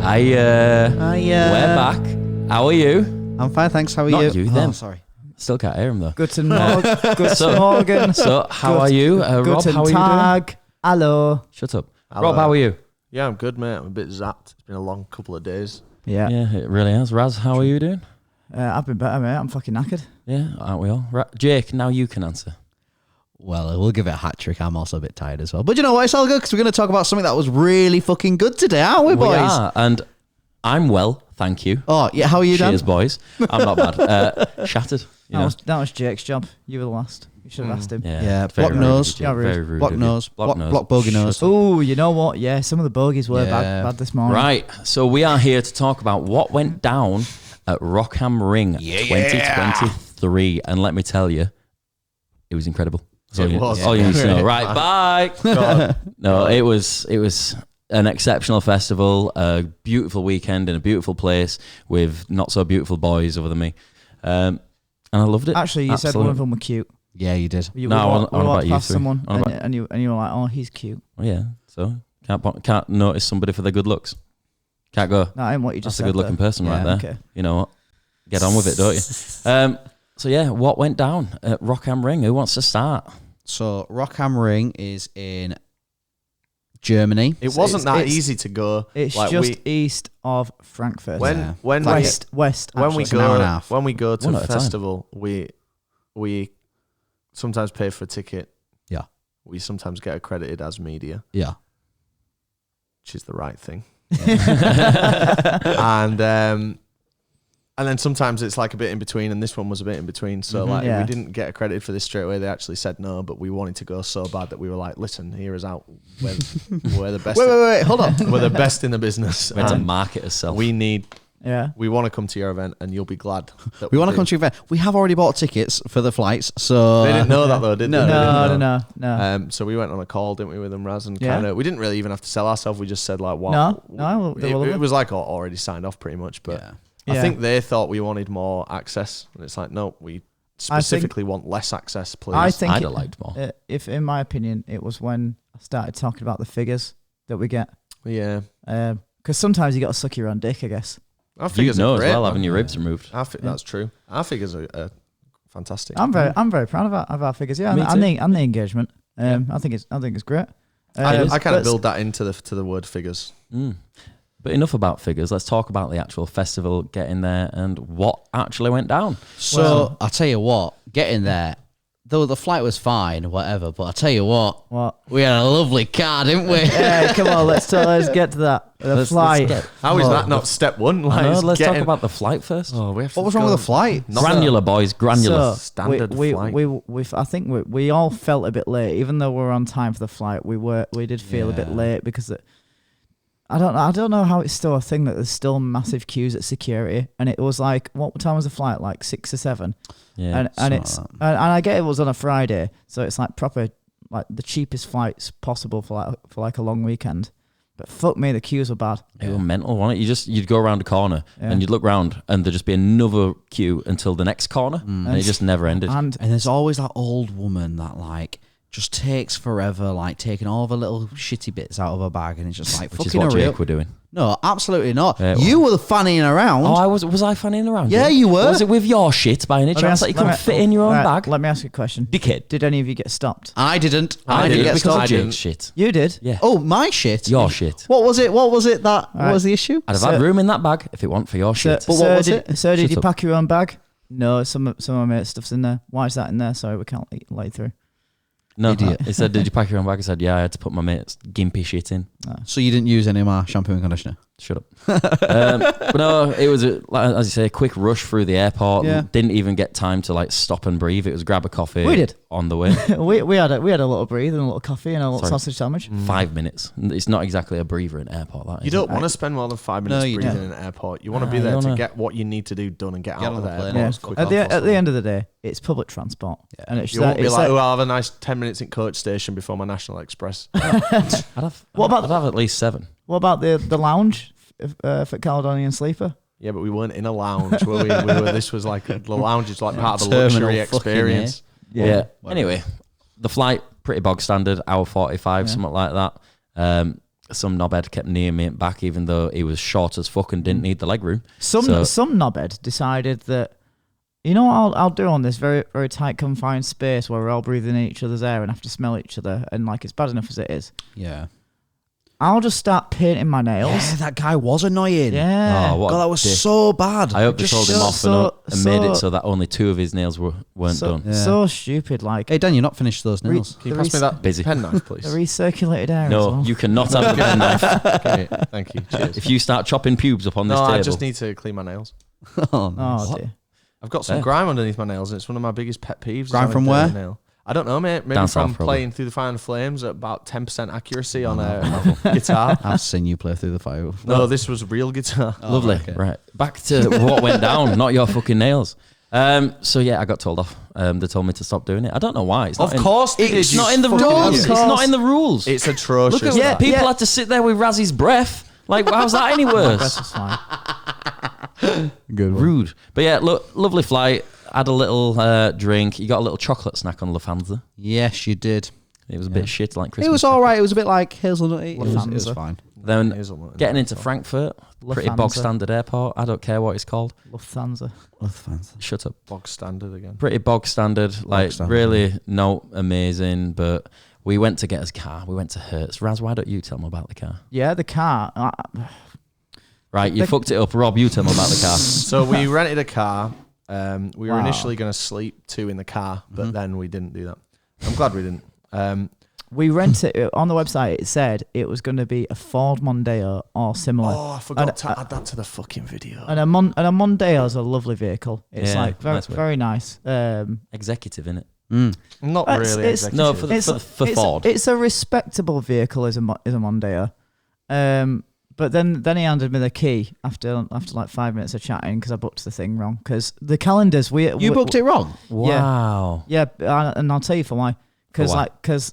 We're back. How are you? I'm fine, thanks. How are Not you? you, them. Oh, sorry. Still can't hear him though. Guten Morgen. So, how are you? Rob, how are you Tag. Hello. Shut up. Hello. Rob, how are you? Yeah, I'm good, mate. I'm a bit zapped. It's been a long couple of days. Yeah. Yeah, it really has. Raz, how are you doing? I've been better, mate. I'm fucking knackered. Yeah, aren't we all? Jake, now you can answer. Well, we'll give it a hat trick. I'm also a bit tired as well. But you know what? It's all good because we're going to talk about something that was really fucking good today, aren't we, boys? We are, and I'm well, thank you. Oh, yeah. How are you, Dan? Cheers, boys. I'm not bad. Shattered. You know? That was Jake's job. You were the last. You should have asked him. Yeah, very block rude nose. of you, Jake. Yeah, rude. Very rude. Block of you. nose. Block nose. Block bogey nose. Oh, you know what? Yeah, some of the bogies were bad this morning. Right, so we are here to talk about what went down at Rockham Ring 2023, and let me tell you, it was incredible. That's all you need to know. Right, bye. No, it was an exceptional festival, a beautiful weekend in a beautiful place with not so beautiful boys other than me, and I loved it. Actually, you said one of them were cute. Yeah, you did. You No, I walked about you past three. someone On about- and you were like, oh, he's cute. Oh, yeah, so can't notice somebody for their good looks. Can't go. No, I ain't what you just That's a said. good looking person right there. Okay. You know what? Get on with it, don't you? So yeah, what went down at Rockham Ring? Who wants to start? So, Rockham Ring is in Germany. It wasn't that it's- easy to go. It's Like, just east of Frankfurt. when west. when Actually. we It's an hour and a go half. when we go to One a at a time. festival, we sometimes pay for a ticket. Yeah. We sometimes get accredited as media, Yeah. which is the right thing. And then sometimes it's like a bit in between, and this one was a bit in between. So like Yeah. we didn't get accredited for this straight away. They actually said no, but we wanted to go so bad that we were like, listen, hear us out. We're the best. Wait. Hold on. We're the best in the business. We had to and market herself. we want to come to your event, and you'll be glad. That We want to do. come to your event. We have already bought tickets for the flights, so... They didn't know that though, did they? They didn't know. No. So we went on a call, didn't we, with them, Raz, and Yeah. kind of we didn't really even have to sell ourselves. We just said like, what? No, they were lovely. It was like already signed off pretty much, but Yeah. I Yeah. think they thought we wanted more access, and it's like, no, we specifically want less access, please. I think I'd have liked more. if, in my opinion, it was when I started talking about the figures that we get. Yeah, Because sometimes you got to suck your own dick, I guess. our You figures know are as great. well, man. having your ribs removed. That's true. Our figures are fantastic. I'm very proud of our figures. Yeah, Me and the engagement. I think it's great. I kind but- of build that into the word figures. But enough about figures. Let's talk about the actual festival, getting there, and what actually went down. So, I'll tell you what, getting there, though the flight was fine, whatever, but I'll tell you what, we had a lovely car, didn't we? Yeah, come on, let's get to that. The flight. How is that not step one? Like, I know, let's talk getting- about the flight first. Oh, we have What was wrong with the flight? Granular, boys, granular. standard flight. I think we all felt a bit late, even though we were on time for the flight. We did feel a bit late because I don't know how it's still a thing that there's still massive queues at security, and it was like, what time was the flight? Like 6 or 7. Yeah, and I get it was on a Friday, so it's like proper, like the cheapest flights possible for like a long weekend. But fuck me, the queues were bad. It was mental, wasn't it? You'd go around a corner and you'd look round and there'd just be another queue until the next corner, and it just never ended. And And there's always that old woman that like just takes forever, like taking all the little shitty bits out of her bag, and it's just like Which is fucking what hurry Jake up. were doing. No, absolutely not. Yeah, You were fannying around. Oh, was I fanning around? Yeah, Jake? you were. Was it with your shit by any chance that you couldn't fit in your own bag? Let me ask you a question. Dickhead. Did any of you get stopped? I didn't. I I didn't did get because stopped. of I Jake's didn't. shit. You did? Yeah. Oh, my shit. Your shit. What was it? What was it that Right. was the issue? I'd have had room in that bag if it weren't for your shit. But what was it? So did Shut you up. pack your own bag? No, some of my mate's stuff's in there. Why is that in there? Sorry, we can't let you through. No, Idiot. he said, "Did you pack your own bag?" I said, "Yeah, I had to put my mate's gimpy shit in." So you didn't use any of my shampoo and conditioner? Shut up. But no, it was, as you say, a quick rush through the airport. Yeah. Didn't even get time to like stop and breathe. It was grab a coffee. We did. On the way. we had a little breathe and a little coffee and a little Sorry. sausage sandwich. 5 minutes. It's not exactly a breather in airport. That You is. don't want to spend more than 5 minutes No, you breathing don't. in an airport. You want to Ah, be you there to wanna- get what you need to do done and get Get out on of the there. plane. Yeah. as quick At as the end possible. of the day, it's public transport, and it's You won't be it's like, oh, I'll have a nice 10 minutes in coach station before my National Express. I'd have at least 7. What about the lounge for Caledonian Sleeper? Yeah, but we weren't in a lounge. Were we? This was like the lounge is like part of the Terminal luxury fucking, experience. Yeah. Anyway, the flight pretty bog standard, hour 45, something like that. some knobhead kept near me at back, even though he was short as fuck and didn't need the leg room. Some knobhead decided that, you know what I'll do on this very, very tight confined space where we're all breathing in each other's air and have to smell each other, and like it's bad enough as it is. Yeah. I'll just start painting my nails. Yeah, that guy was annoying. Yeah. Oh, what God, a that was dick. so bad. I hope they told him off and made it so- so that only 2 of his nails weren't done. Yeah. So stupid. Like Hey, Dan, you're not finished those nails. Can you pass me that Busy. pen knife, please? the recirculated air. as No, well. you cannot have a pen knife. Okay, thank you. Cheers. If you start chopping pubes up on this No, table. I just need to clean my nails. Oh, nice. Oh dear. I've got some Yeah. grime underneath my nails, and it's one of my biggest pet peeves. is Grime having from a dirty where? nail. I don't know, mate. Maybe Down from south, probably. playing through the fire and flames at about 10% accuracy on a guitar. I've seen you play through the fire. No, this was real guitar. Lovely. okay. Right. Back to what went down, not your fucking nails. So yeah, I got told off. They told me to stop doing it. I don't know why. It's not Of course they it's did, not you in the fucking rules. idiot. It's not in the rules. It's atrocious. Look at Yeah, people yeah. had to sit there with Razzy's breath. Like, how's that any That's worse? just fine. Good. Rude. But yeah, look, lovely flight. Had a little drink. You got a little chocolate snack on Lufthansa. Yes, you did. It was a bit shit like Christmas. It was all right. It was a bit like hazelnutty. It was Lufthansa. fine. Then Hazelnut. getting into Frankfurt, pretty Lufthansa. bog standard airport. I don't care what it's called. Lufthansa. Shut up. Bog standard again. Pretty bog standard. Like standard. really not amazing. But we went to get us car. We went to Hertz. Raz, why don't you tell me about the car? Yeah, the car. Right, you fucked it up. Rob, you tell me about the car. So we rented a car. We were Wow. initially going to sleep 2 in the car, but then we didn't do that. I'm glad we didn't. We rented it on the website. It said it was going to be a Ford Mondeo or similar. Oh, I forgot And, to add that to the fucking video. And a Mondeo is a lovely vehicle. It's Yeah, like very, nice work. very nice. Executive, innit? Not It's- really. it's- executive. No, for Ford. It's a respectable vehicle. Is a Mondeo. But then he handed me the key after like 5 minutes of chatting because I booked the thing wrong. Because the calendars You booked it wrong. Wow. Yeah, and I'll tell you for why. Because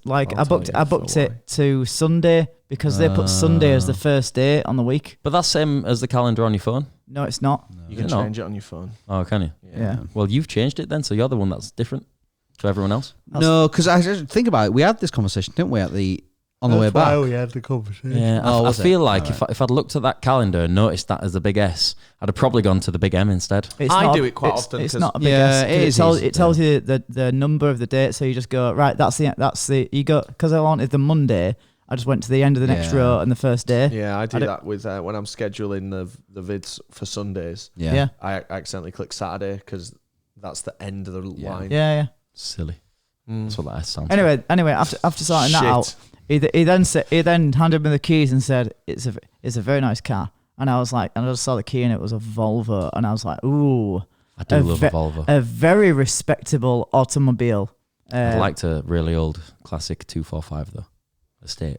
why? I booked it to Sunday because they put Sunday as the first day on the week. But that's same as the calendar on your phone. No, it's not. You can No. change it on your phone. Oh, can you? Yeah. Well, you've changed it then, so you're the one that's different to everyone else. No, because I just think about it. We had this conversation, didn't we, on the way back? we had the conversation. Yeah, Oh, I was it? feel like if I'd looked at that calendar and noticed that as a big S, I'd have probably gone to the big M instead. It's I not do a- it quite it's- often It's 'cause- not a big Yeah, S, 'cause it is It easy, tells you the number of the date, so you just go right. That's the you go because I wanted the Monday. I just went to the end of the next Yeah. row and the first day. Yeah, I do I don't- that with when I'm scheduling the vids for Sundays. Yeah. I accidentally click Saturday because that's the end of the line. Yeah. Silly. Mm. That's what that S sounds like. Anyway, after sorting that Shit. out, he then handed me the keys and said it's a very nice car. And I was like, and I just saw the key and it was a Volvo, and I was like, ooh, I do love a Volvo. a very respectable automobile. I'd liked a really old classic 245 though. Estate.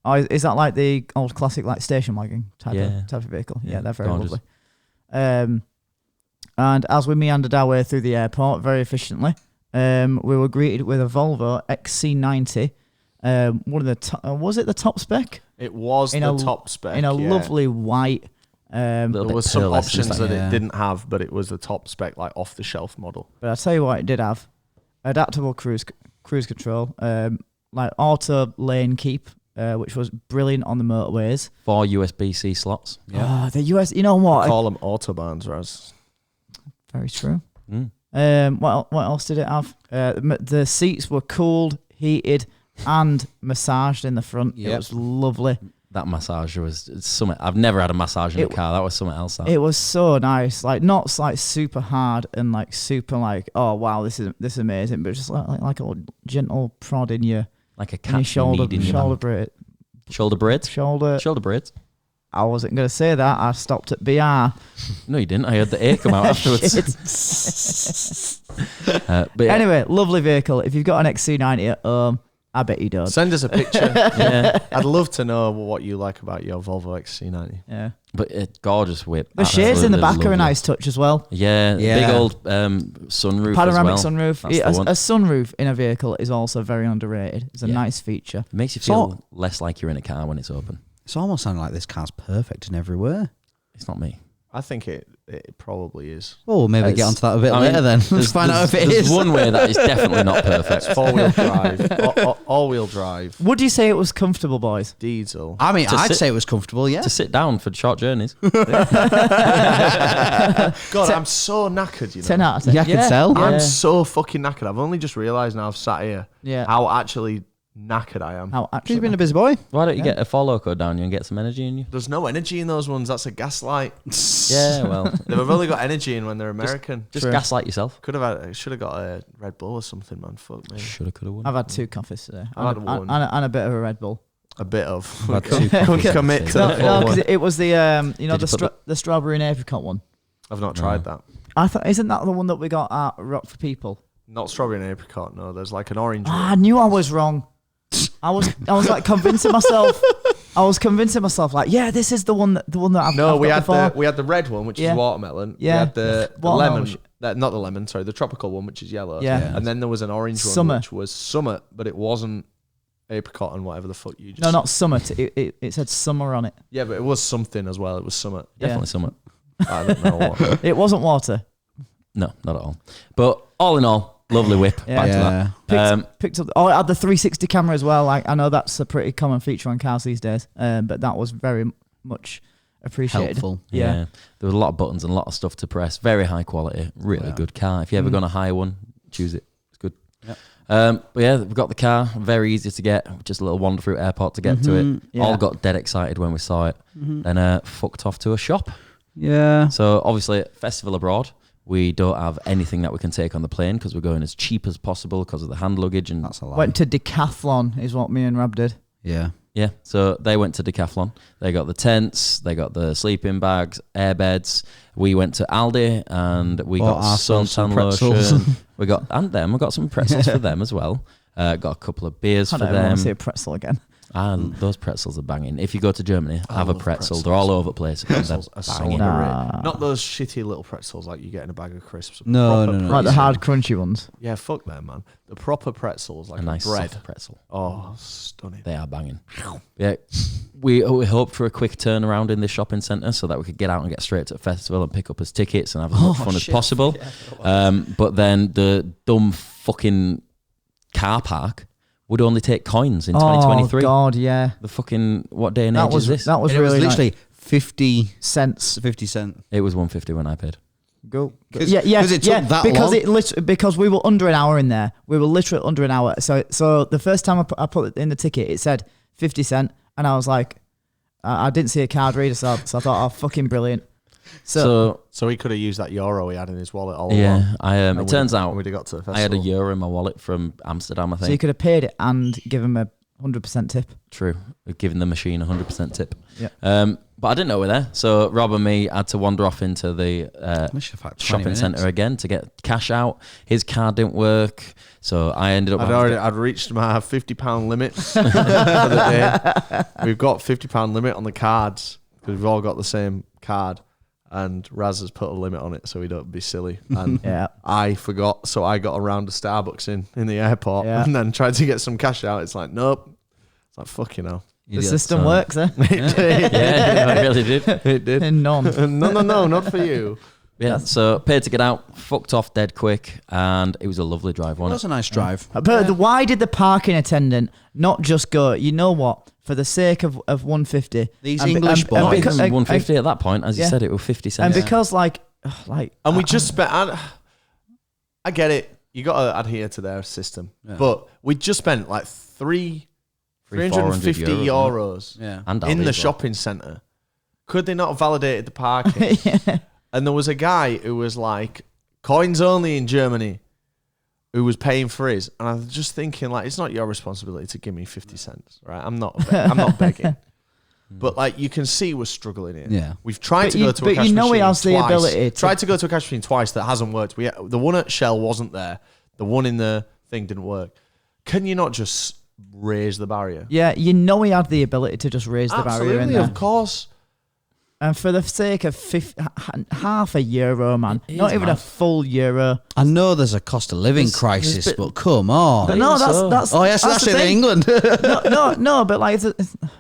Oh, is that like the old classic like station wagon type Yeah. of vehicle? Yeah, Yeah, they're very gorgeous. lovely. And as we meandered our way through the airport very efficiently, we were greeted with a Volvo XC90. One of the was it the top spec It was In the a- top spec. in a yeah. lovely white. Little There bit was some pearlescent, options like- that yeah. it didn't have, but it was the top spec, like off the shelf model. But I'll tell you what it did have: adaptable cruise control, like auto lane keep, which was brilliant on the motorways. 4 USB-C slots. Oh, the US. You know what? Call them autobahns, Raz. Very true. Mm. What else did it have? The seats were cooled, heated, and massaged in the front. It Yep. was lovely. That massager was something. I've never had a massage in a car. That was something else. That. It was so nice. Like not like super hard and like super like oh wow this is amazing, but just like a gentle prod in your like a in cat your shoulder kneading your shoulder man. braid Shoulder braids. shoulder. Shoulder braids. I wasn't gonna say that. I stopped at BR. No, you didn't. I heard the A come out afterwards. But yeah, Anyway, lovely vehicle. If you've got an XC90 at home, I bet you don't. Send us a picture. yeah, I'd love to know what you like about your Volvo XC90. Yeah. but gorgeous whip. The shades in the Absolutely back are a lovely. nice touch as well. Yeah, Yeah. big old sunroof. Panoramic as well. sunroof. That's Yeah, the one. a sunroof in a vehicle is also very underrated. It's a Yeah. nice feature. It makes you So- feel less like you're in a car when it's open. It's almost sounding like this car's perfect in every way. It's not me. I think it probably is. Oh, we'll maybe get onto that a bit later then. Let's find out if it is. There's one way that is definitely not perfect. It's 4-wheel drive. All-wheel drive. Would you say it was comfortable, boys? Diesel. I mean, I'd say it was comfortable, yeah. To sit down for short journeys. God, I'm so knackered, you know. 10 out of 10. Yeah, I can tell. I'm so fucking knackered. I've only just realised now I've sat here how actually knackered I am. How You've been a busy boy. Why don't you get a 4Loco down you and get some energy in you? There's no energy in those ones. That's a gaslight. Yeah, well. They've only got energy in when they're American. Just gaslight yourself. Should have got a Red Bull or something, man. Fuck me. Shoulda, coulda, woulda. I've had 2 coffees today. I've had one. And a bit of a Red Bull. A bit of. About 2 Couldn't commit to the No, full because one. it was the Did you put the strawberry and apricot one. I've not tried that. I thought, isn't that the one that we got at Rock for People? Not strawberry and apricot. No, there's like an orange one. I knew I was wrong. I was like convincing myself. Like, yeah, this is the one that I've No, I've we got had before. we had the red one, which Yeah. is watermelon. Yeah. We had the Watermelon. lemon. Not the lemon, sorry, the tropical one, which is yellow. Yeah. And then there was an orange one, Summer. which was summer, but it wasn't apricot and whatever the fuck you just. No, not Summit. It said summer on it. Yeah, but it was something as well. It was summer. Definitely something. I don't know what. It wasn't water. No, not at all. But all in all, lovely whip. Yeah. Back to that. Picked up. Oh, it had the 360 camera as well. I know that's a pretty common feature on cars these days, but that was very much appreciated. Helpful. Yeah. There was a lot of buttons and a lot of stuff to press. Very high quality. Really good car. If you're ever going to hire one, choose it. It's good. Yep. But yeah, we've got the car. Very easy to get. Just a little wander through airport to get to it. Yeah. All got dead excited when we saw it. Then fucked off to a shop. Yeah. So obviously, festival abroad. We don't have anything that we can take on the plane because we're going as cheap as possible because of the hand luggage. And That's a lie. Went to Decathlon is what me and Rab did. Yeah. yeah, so they went to Decathlon. They got the tents, they got the sleeping bags, air beds. We went to Aldi and we Bought got ourselves some suntan pretzels. lotion. We got some pretzels for them as well. Got a couple of beers I for don't want them. to see a pretzel again. And those pretzels are banging. If you go to Germany, have a love pretzel. pretzels. They're all over the place. Pretzels are so banging. underrated. Not those shitty little pretzels like you get in a bag of crisps. No, Proper no, no. Like the pretzel. hard crunchy ones. Yeah, fuck them, man. The proper pretzels, like A nice bread. soft pretzel. Oh, stunning. They are banging. Yeah, we hoped for a quick turnaround in this shopping centre so that we could get out and get straight to the festival and pick up his tickets and have as much fun as possible. But then the dumb fucking car park would only take coins in 2023. Oh God, yeah. The fucking what day and That age was is this? that was And it was really literally 50 cents. 50 cent. It was 150 when I paid. Go. 'Cause- Yeah, 'cause it took that because long. because we were under an hour in there. We were literally under an hour. So the first time I put it in the ticket, it said 50 cent, and I was like, I didn't see a card reader, so I thought, oh, fucking brilliant. So So he could have used that euro he had in his wallet all yeah, along. I it turns out we'd have got to the festival. I had a euro in my wallet from Amsterdam. I you think. could have paid it and given him a 100% tip. True, we've given the machine 100% tip. Yeah. But I didn't know we were there, so Rob and me had to wander off into the Must have had 20 shopping minutes. centre again to get cash out. His card didn't work, so I ended up. I'd reached my £50 limit for the day. We've got £50 limit on the cards because we've all got the same card, and Raz has put a limit on it so we don't be silly. And Yeah. I forgot, so I got a round of Starbucks in the airport and then tried to get some cash out. It's like, nope. It's like, fuck, you know. The system works, eh? Yeah, I really did. It did. And none. No, not for you. Yeah, so paid to get out, fucked off dead quick, and it was a lovely drive, Well, wasn't that's a nice drive. But why did the parking attendant not just go, you know what, for the sake of 150? These and be- English and- boys. and it? because- 150 at that point, as you yeah. said, it was 50 And cents. because, like, And we just spent. I get it. You got to adhere to their system, but we just spent like 350 euros Yeah. and in Aldi the as well. shopping centre. Could they not have validated the parking? And there was a guy who was like, coins only in Germany, who was paying for his. And I was just thinking, like, it's not your responsibility to give me 50 cents, right? I'm not begging. But like, you can see we're struggling here. Yeah. We've tried But to you- go to a but cash you know he machine has the twice. ability to- Tried to go to a cash machine twice that hasn't worked. The one at Shell wasn't there. The one in the thing didn't work. Can you not just raise the barrier? yeah, you know he had the ability to just raise the barrier in Absolutely, there. of course. And for the sake of half a euro, man, It not is even mad. a full euro. I know there's a cost of living crisis, but come on. But no, so. that's Oh, yes, that's the in thing. England. No, but like,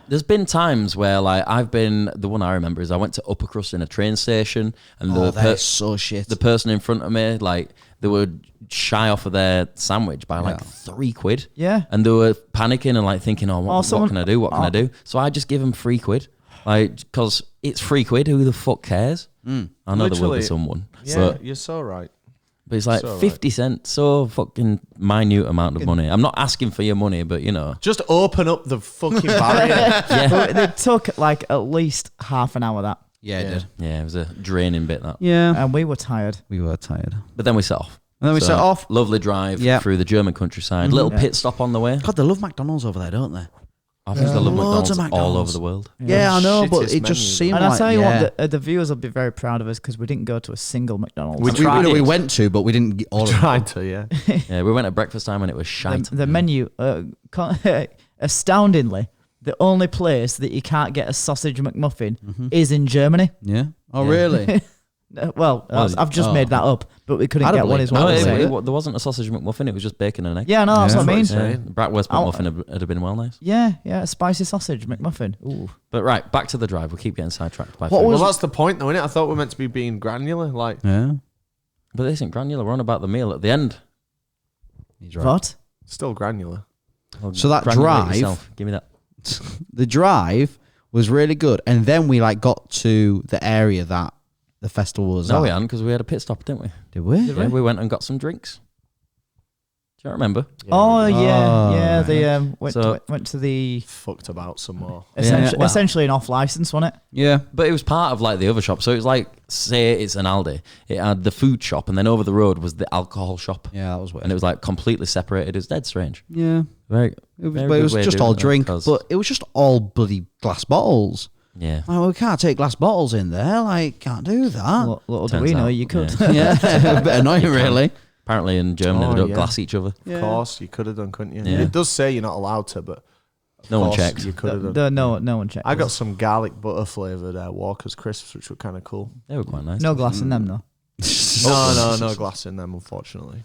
There's been times where like I've been. The one I remember is I went to Upper Crust in a train station, and That's so shit. the person in front of me, like they were shy off of their sandwich by like £3, yeah. and they were panicking and like thinking, "Oh, what someone- can I do? What can I do?" So I just give them £3, like because it's £3. Who the fuck cares? I know there will Literally, be someone, Yeah, you're so right. but it's like So right. 50 cents, so fucking minute amount of money. I'm not asking for your money, but you know, Just open up the fucking barrier. yeah, But they took like at least half an hour that, Yeah, it did. yeah, it was a draining bit that. Yeah. and we were tired. We were tired. But then we set off. And then we set off. Lovely drive Yeah. through the German countryside. Little pit stop on the way. God, they love McDonald's over there, don't they? I think they love Loads of McDonald's all over McDonald's. the world. Yeah, I know, but Shittest it just menu, seemed And like I tell you yeah. what, the viewers will be very proud of us because we didn't go to a single McDonald's. we, tried we it. went to, but we didn't get all of it. Tried to, yeah. Yeah, we went at breakfast time and it was shite. The menu, astoundingly, the only place that you can't get a sausage McMuffin is in Germany. Yeah. Oh, Yeah. really? Well, I've just made that up, but we couldn't I don't get one. believe Is that. what No, I'm was saying. there wasn't a sausage McMuffin. It was just bacon and an egg. Yeah, no, that's Yeah. what I mean. That's what Yeah, saying. Bratwurst Oh. McMuffin would have been well nice. Yeah, a spicy sausage McMuffin. Ooh. But right, back to the drive. We keep getting sidetracked by What food. was- Well, that's the point, though, innit? I thought we were meant to be being granular. Like, Yeah. But this isn't granular. We're on about the meal at the end. He's right. What? still granular. Well, So that granulate drive- yourself. Give me that. The drive was really good, and then we like got to the area that the festival was No, at. we hadn't because we had a pit stop, didn't we? Did we? Yeah, we went and got some drinks. Do you remember? Oh yeah, Oh, yeah. right. They So- went to the Fucked about some more. essentially, well- essentially an off license, wasn't it? Yeah. But it was part of like the other shop. So it was like, say it's an Aldi. It had the food shop, and then over the road was the alcohol shop. Yeah, that was weird. And it was like completely separated. It was dead strange. yeah. Very, It was, very but it good was way of just doing all it, drink, 'cause- but it was just all bloody glass bottles. yeah. Like, we can't take glass bottles in there. Like, can't do that. Little do Turns we know, out, you could. Yeah, a bit annoying, really. Apparently in Germany Oh, they don't yeah. glass each other. Yeah. Of course, you could have done, couldn't you? Yeah. It does say you're not allowed to, but No one course checked. You could have done. No one checked. I got some garlic butter flavored Walker's crisps, which were kind of cool. They were quite nice. no glass in them though. No glass in them, unfortunately.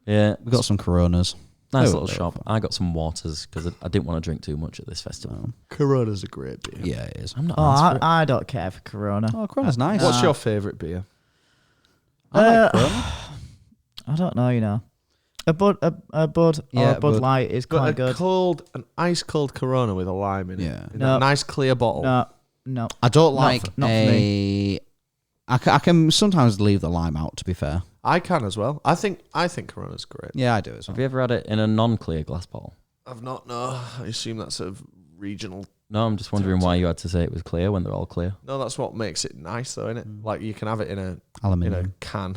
Yeah. We got some Coronas. Nice They were- little they were shop. I got some waters because I didn't want to drink too much at this festival. Corona's a great beer. Yeah, it is. I'm not. Oh, answering it. I don't care for Corona. Oh, Corona's nice. What's your favourite beer? I like Corona. I don't know, you know. A Bud Yeah, or a Bud Bud. Light is Got quite a good. an ice cold Corona with a lime in it. Yeah. In No. a nice clear bottle. No. I don't Not like not for me. I can sometimes leave the lime out, to be fair. I can as well. I think Corona's great. Yeah, I do as well. Have you ever had it in a non-clear glass bottle? I've not. No, I assume that's a regional. No, I'm just wondering why you had to say it was clear when they're all clear. No, that's what makes it nice, though, isn't it? Like you can have it in a Aluminium. can.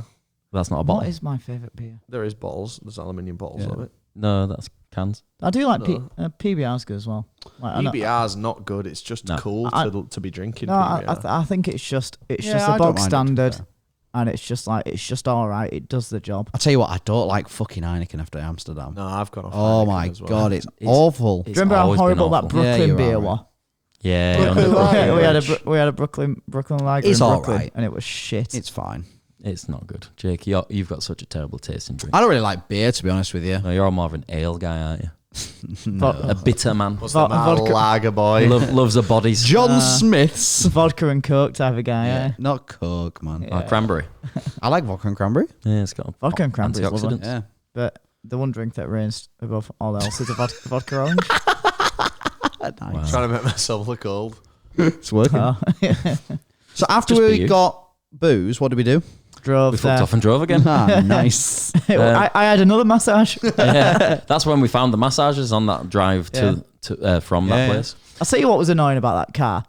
That's not a bottle. What is my favourite beer? There is bottles. There's aluminium bottles Yeah. of it. No, that's cans. I do like No. PBR's good as well. Like, I know- PBR's not good. It's just No. cool I- to be drinking. No, PBR. I think it's just Yeah, just I a don't bog mind it, to be standard, fair. and it's just all right. It does the job. I tell you what, I don't like fucking Heineken after Amsterdam. No, I've gone off. Oh Heineken my as well. god, it's It's- awful. Do you remember how always been horrible that awful. Yeah, Brooklyn you're beer right. was? Yeah, Brooklyn on the Lager. Brooklyn we had Ridge. we had a Brooklyn Lager It's in all Brooklyn, right. and it was shit. It's fine. It's not good, Jake. You've got such a terrible taste in drink. I don't really like beer, to be honest with you. No, you're more of an ale guy, aren't you? Vo- A bitter man. What's Vo- that, man? vodka- Lager boy. Loves the bodies. John Smith's. vodka and Coke type of guy. Yeah. Not Coke, man. Oh, cranberry. I like vodka and cranberry. Yeah, it's got Vodka and cranberry is lovely. antioxidants. Yeah. But the one drink that reigns above all else is a vodka orange. Nice. Trying to make myself look old. It's working. Oh, So after Just be we you. got booze, what did we do? drove We there. fucked off and drove again. Ah, nice. I had another massage. Yeah, that's when we found the massages on that drive to from that Yeah. place. I'll tell you what was annoying about that car.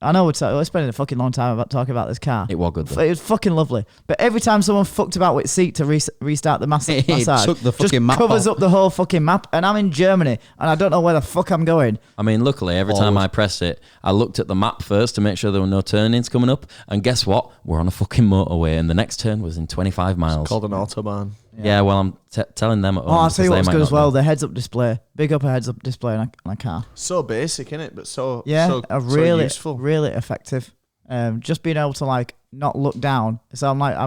I know we're spending a fucking long time talking about this car. It was good though. It was fucking lovely. But every time someone fucked about with seat to restart the It massage, took the just fucking map covers off. up the whole fucking map. And I'm in Germany, and I don't know where the fuck I'm going. I mean, luckily, every time I pressed it, I looked at the map first to make sure there were no turnings coming up. And guess what? We're on a fucking motorway, and the next turn was in 25 miles. Called an autobahn. Yeah, well, I'm telling them at home. Oh, I'll tell you because what's they good might as not well. know. The heads-up display. Big up a heads-up display on a car. So basic, innit? But so Yeah, so, a so really, useful. really effective. Just being able to like not look down. So I'm like,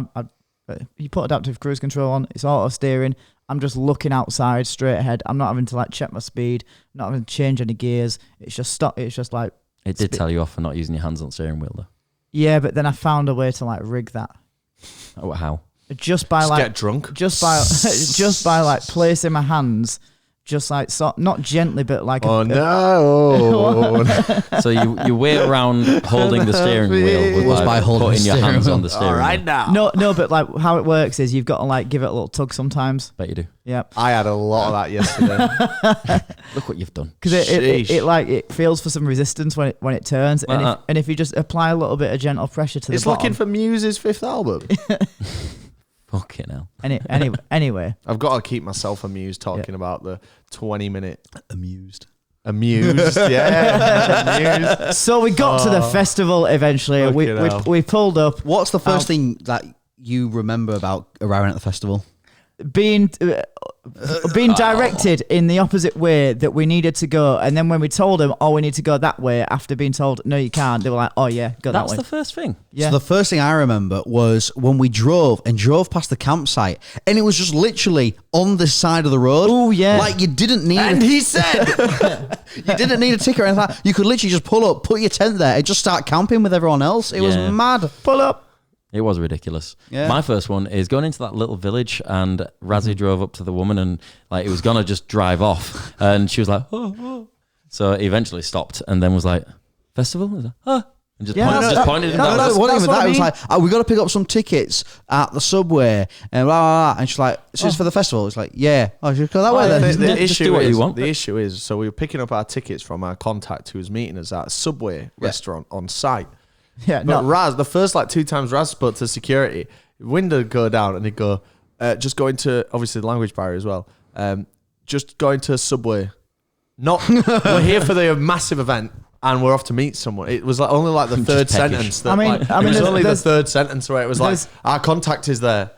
you put adaptive cruise control on, it's auto steering. I'm just looking outside straight ahead. I'm not having to like check my speed, not having to change any gears. It's just stop. It's just like It did tell you off for not using your hands on the steering wheel though. Yeah, but then I found a way to like rig that. Oh, how? Just by Just like get drunk. just by like placing my hands, just like not gently, but like. Oh no! So you wait around holding the steering wheel Was by holding putting the your steering hands wheel. on the steering All right wheel. now. No, but like how it works is you've got to like give it a little tug sometimes. Bet you do. Yeah, I had a lot of that yesterday. Look what you've done. because it like it feels for some resistance when it turns, and if you just apply a little bit of gentle pressure to the It's bottom. looking for Muse's 5th album. Fucking hell. Anyway, I've got to keep myself amused talking about the 20-minute Amused. Yeah, amused. so we got to the festival eventually. Fucking hell. We pulled up. What's the first thing that you remember about arriving at the festival? being directed in the opposite way that we needed to go, and then when we told them, "Oh, we need to go that way," after being told, "No, you can't," they were like, "Oh yeah, go that That's way." the first thing. Yeah. So the first thing I remember was when we drove past the campsite, and it was just literally on the side of the road. Oh, yeah. Like you didn't need. And he said, You didn't need a ticket or anything. You could literally just pull up, put your tent there, and just start camping with everyone else. It was Yeah. mad. Pull up. It was ridiculous. Yeah. My first one is going into that little village, and Razzie drove up to the woman, and like it was gonna just drive off, and she was like, "Oh, oh." So he eventually stopped, and then was like, "Festival?" I was like, "Oh," and just, Yeah, just pointed him no, down. that's- It wasn't that's even what that. I It was mean. like, we got to pick up some tickets at the subway, and blah, blah, blah. And she's like, "So it's for the festival?" It's like, "Yeah." Oh, should go that way then. the Just issue do what is, you want. the issue is, so we were picking up our tickets from our contact who was meeting us at a Subway restaurant on site. Yeah, But no. Raz, the first like 2 times Raz spoke to security, window would go down and he'd go, just go into, obviously the language barrier as well, just go into a Subway. Not, we're here for the massive event and we're off to meet someone. It was like only like the Just third peckish. sentence. That, I mean, it was only the there's- third sentence where it was like, there's- our contact is there.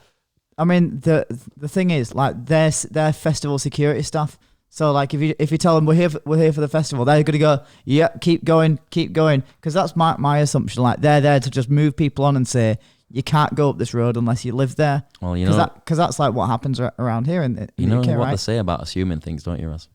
I mean, the thing is, like, they're festival security staff. So, like, if you tell them we're here for the festival, they're gonna go, yeah, keep going, because that's my assumption. Like, they're there to just move people on and say you can't go up this road unless you live there. Well, you know, because that's like what happens around here in the you know UK, what they right? say about assuming things, don't you, Raz?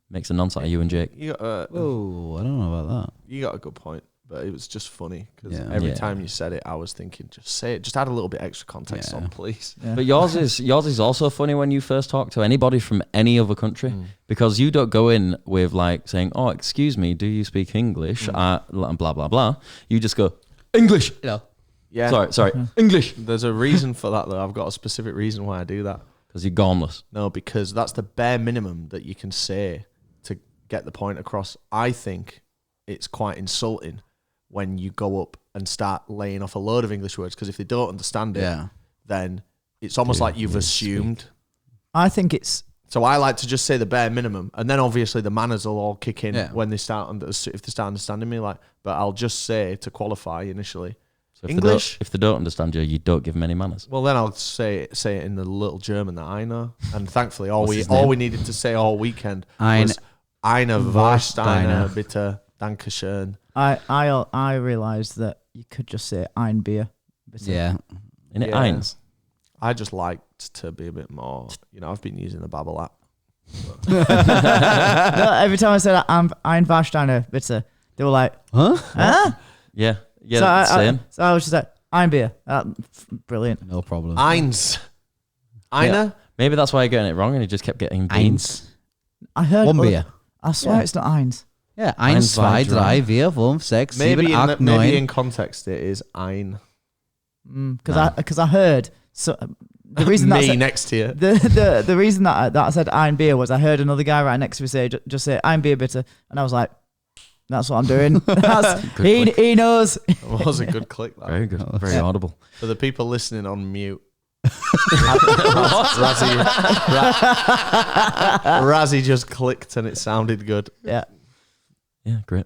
Makes a nonce out of you and Jake. You got, Oh, I don't know about you got a good point, but it was just funny because Yeah. every Yeah. time you said it, I was thinking, just say it, just add a little bit extra context Yeah. on, please. Yeah. But yours is also funny when you first talk to anybody from any other country because you don't go in with like saying, "Oh, excuse me, do you speak English?" Blah blah blah. You just go English. that. You know, Yeah. Sorry, English. There's a reason for that, though. I've got a specific reason why I do that. Because you're gormless. No, because that's the bare minimum that you can say to get the point across. I think it's quite insulting when you go up and start laying off a load of English words, because if they don't understand it, Yeah. then it's almost like you've assumed. I think it's So I like to just say the bare minimum, and then obviously the manners will all kick in Yeah. when they start if they start understanding me. Like, but I'll just say to qualify initially. So English? if they don't understand you, you don't give them any manners. Well, then I'll say it in the little German that I know, and thankfully all What's his name? we needed to say all weekend Eine was eine Warsteiner Warsteiner. bitte, Dankeschön. I realised that you could just say ein Bier. Yeah. In it, Yeah. eins. I just liked to be a bit more. I've been using the Babbel app. No, every time I said ein Warsteiner bitte, they were like, Huh? huh? Yeah, yeah, So that's the same. so I was just like, ein Bier. Brilliant. No problem. Eins. Eine? Yeah. Maybe that's why you're getting it wrong, and he just kept getting beans. Eins. I heard One other- beer. I swear Yeah. it's not eins. Yeah. Eins, 1, 2, zwei, 3, 4, 5, 6, 7, Maybe 8, maybe 9. in context it is ein. Because I heard so the reason that I Me said, next to you. the reason that I said ein Bier was I heard another guy right next to me say just say ein Bier bitte, and I was like, that's what I'm doing. He knows. It was a good click. That. Very good, very audible. For the people listening on mute. Razzie just clicked and it sounded good. Yeah. Yeah, great.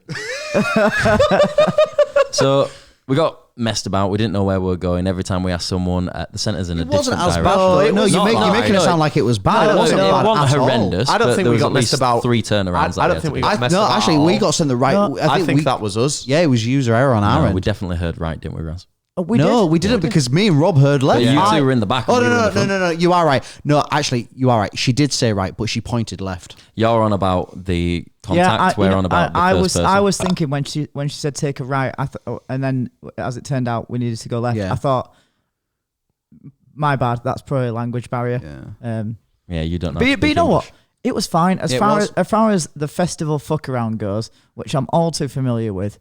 So we got messed about. We didn't know where we were going. Every time we asked someone, the centre's in a different wasn't as direction. bad. Oh, No, you're making it sound like it was bad. It wasn't bad It wasn't at all. horrendous. I don't but think there we was got at least messed about. 3 turnarounds. I don't think we got messed No, about. actually, we got sent the right. No, I think that was us. Yeah, it was user error on our No, end. we definitely heard right, didn't we, Raz? We didn't because me and Rob heard left. But you two were in the back. Oh and we were in the no, front. no! You are right. No, actually, you are right. She did say right, but she pointed left. You're on about the contact. We're on about the first person. I was thinking when she said take a right, and then as it turned out we needed to go left. Yeah. I thought, my bad. That's probably a language barrier. Yeah. Yeah, you don't know. But you know what? It was fine as far as the festival fuck around goes, which I'm all too familiar with.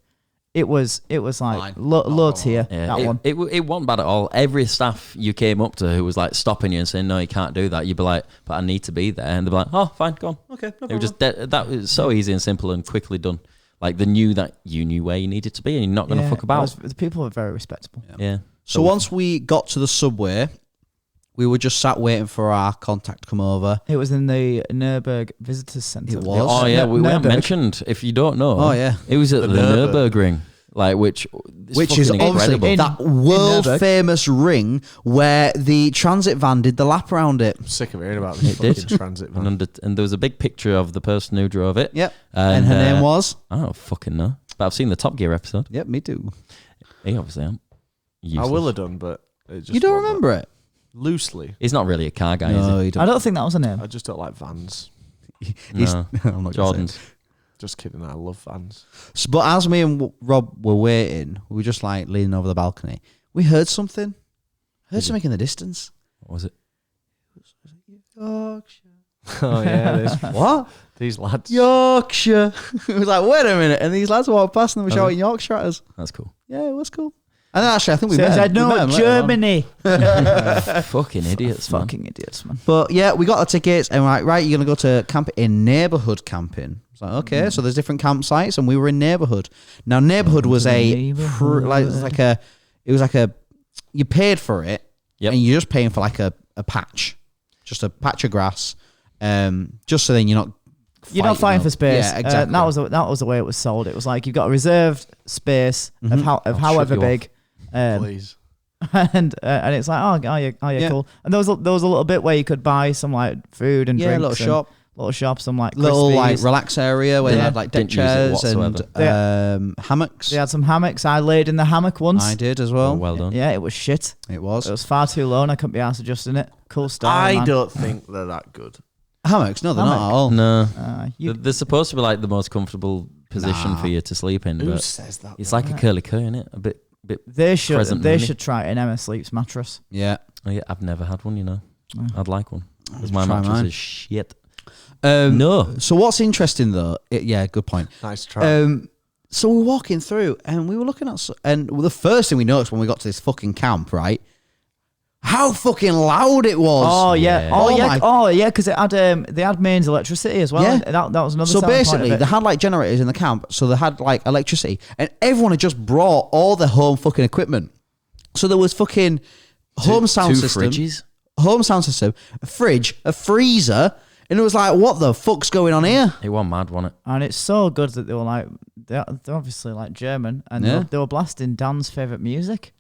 It was like low tier. Yeah, that one. It wasn't bad at all. Every staff you came up to who was like stopping you and saying, no, you can't do that. You'd be like, but I need to be there. And they'd be like, oh, fine, go on. Okay, no It was just that was so easy and simple and quickly done. Like they knew that you knew where you needed to be and you're not going to fuck about. The people were very respectable. Yeah. So once we got to the subway, we were just sat waiting for our contact to come over. It was in the Nurburgring Visitors Centre. It was. Oh, yeah. We haven't Nurburgring. mentioned, if you don't know. Oh, yeah. It was at the Nurburgring. Like, which is fucking obviously incredible. that world famous ring where the transit van did the lap around it. I'm sick of hearing about this It fucking did. transit van. And there was a big picture of the person who drove it. Yep. And her name was? I don't fucking know. But I've seen the Top Gear episode. Yep, me too. He obviously am. I will have done, but it just You don't wasn't remember it? loosely. He's not really a car guy, is No, he? you don't. I don't think that was a name. I just don't like vans. No. I'm not gonna say it. Jordans. Just kidding. I love vans. So, but as me and Rob were waiting, we were just like leaning over the balcony. We heard something. Heard something in the distance. What was it? Yorkshire. Oh yeah, this, What? these lads. Yorkshire. It was like, wait a minute. And these lads walked past and they were shouting Yorkshire at us. That's cool. Yeah, it was cool. And then actually, I think we So met I him. said, We met no, him later on. Germany. Fucking idiots, man. Fucking idiots, man. But yeah, we got the tickets and we're like, right, you're going to go to camp in neighbourhood camping. It's like, okay, so there's different campsites and we were in neighbourhood. Now, neighbourhood was you paid for it Yep. and you're just paying for like a patch, just a patch of grass, just so then you're not fighting for space. Yeah, exactly. That was the way it was sold. It was like you've got a reserved space of however you big. Please. And it's like, Yeah. cool. And there was a little bit where you could buy some like food and Yeah, a drinks. little shop. Some like Little like Crispies. relax area where they had like deck Didn't use it chairs and hammocks. They had some hammocks. I laid in the hammock once. I did as well. Oh, well done. Yeah, it was shit. It was. It was far too low and I couldn't be arsed adjusting it. Cool style. I man. don't think they're that good. Hammocks? No, they're not Hammock. at all. No. You- They're supposed to be like the most comfortable position for you to sleep in. Who But says that? it's like a curly cur, innit? A bit. They should present they money. should try an Emma Sleep's mattress. Yeah. Oh, yeah, I've never had one, you know. I'd like one. Because Try my mattress mine. is shit. No. So what's interesting though? Yeah, good point. Nice try. So we're walking through and we were looking at, and the first thing we noticed when we got to this fucking camp, right? How fucking loud it was. Oh yeah, Yeah. oh Oh yeah, my- oh yeah, because they had mains electricity as well. Yeah. That was another. So selling point of basically, it. they had like generators in the camp, so they had like electricity, and everyone had just brought all their home fucking equipment. So there was fucking home sound Two system, fridges. home sound system, a fridge, a freezer, and it was like, what the fuck's going on here? It was mad, wasn't it? And it's so good that they were like, they're obviously like German, and Yeah. they were blasting Dan's favorite music.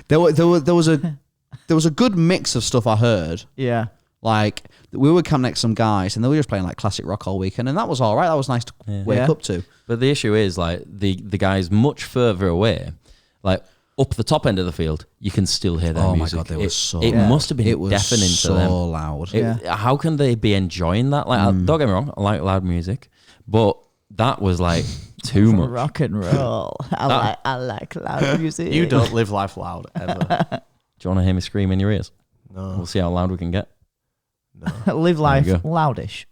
There was a good mix of stuff I heard. Yeah, Like we would camp next to some guys, and they were just playing like classic rock all weekend, and that was all right. That was nice to wake Yeah. up to. But the issue is, like, the guys much further away, like, up the top end of the field, you can still hear their Oh my music. God, they were so It loud. must have been It was deafening so to them. loud. How can they be enjoying that? Like, don't get me wrong, I like loud music, but that was like too much. rock and roll. I like loud music. You don't live life loud ever. Do you want to hear me scream in your ears? No. We'll see how loud we can get. live life go. loudish.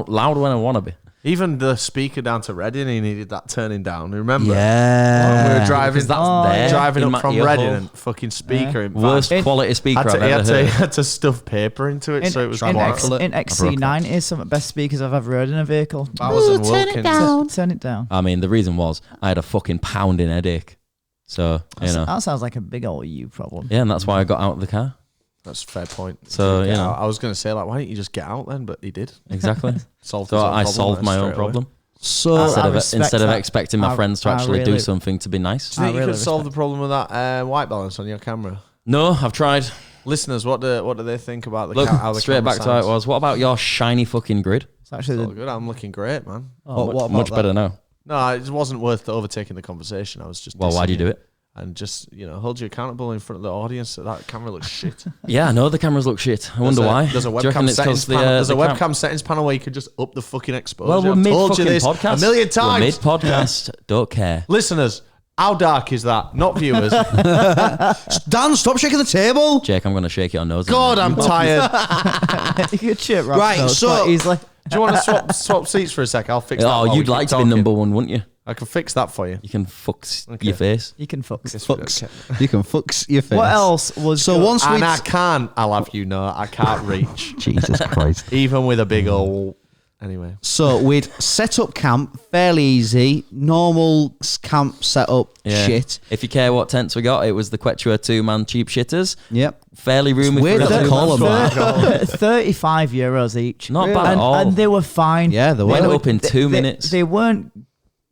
Loud when I want to be. Even the speaker down to Reading, he needed that turning down. Remember? Yeah. We were driving, Because that's there driving in up my from ear Reading hole. and fucking speaker in Worst It- quality speaker I've he ever heard. had to stuff paper into it, so it was in, quiet. in XC90 some of the best speakers I've ever heard in a vehicle. Bowers and Wilkins. Turn it down. I mean, the reason was I had a fucking pounding headache. So, you know. That sounds like a big old you problem. Yeah, and that's why I got out of the car. That's a fair point. So, I was going to say, like, why didn't you just get out then? But he did. Exactly. Solved So his own I problem solved then my own straight away. problem. So instead of expecting my friends to actually do something to be nice. Do you think you could solve the problem with that white balance on your camera? No, I've tried. Listeners, what do they think about the Look, how the straight back to how it was. What about your shiny fucking grid? It's actually good. I'm looking great, man. what Much better now. No, it wasn't worth overtaking the conversation. I was just why do you do it? And just hold you accountable in front of the audience. That camera looks shit. Yeah, I know the cameras look shit. I wonder why. There's a webcam settings panel where you could just up the fucking exposure. Well, we're mid fucking podcast. A million times. We're mid podcast. Don't care. Listeners, how dark is that? Not viewers. Dan, stop shaking the table. Jake, I'm going to shake your nose. God, I'm tired. Good shit, Right, so easily. Do you want to swap seats for a sec? I'll fix that. Oh, you'd like to be number one, wouldn't you? I can fix that for you. You can your face. You can fuck. You can fucks your face. What else was So good? once we And I can't. I'll have you know, I can't reach. Jesus Christ. Even with a big old. Anyway. So we'd set up camp fairly easy, normal camp setup shit. If you care what tents we got, it was the Quechua 2-man cheap shitters. Yep. Fairly roomy. Weird for that a they call them that. 35 euros each. Not bad at all. And they were fine. Yeah, they Went were. up in 2 minutes. They weren't.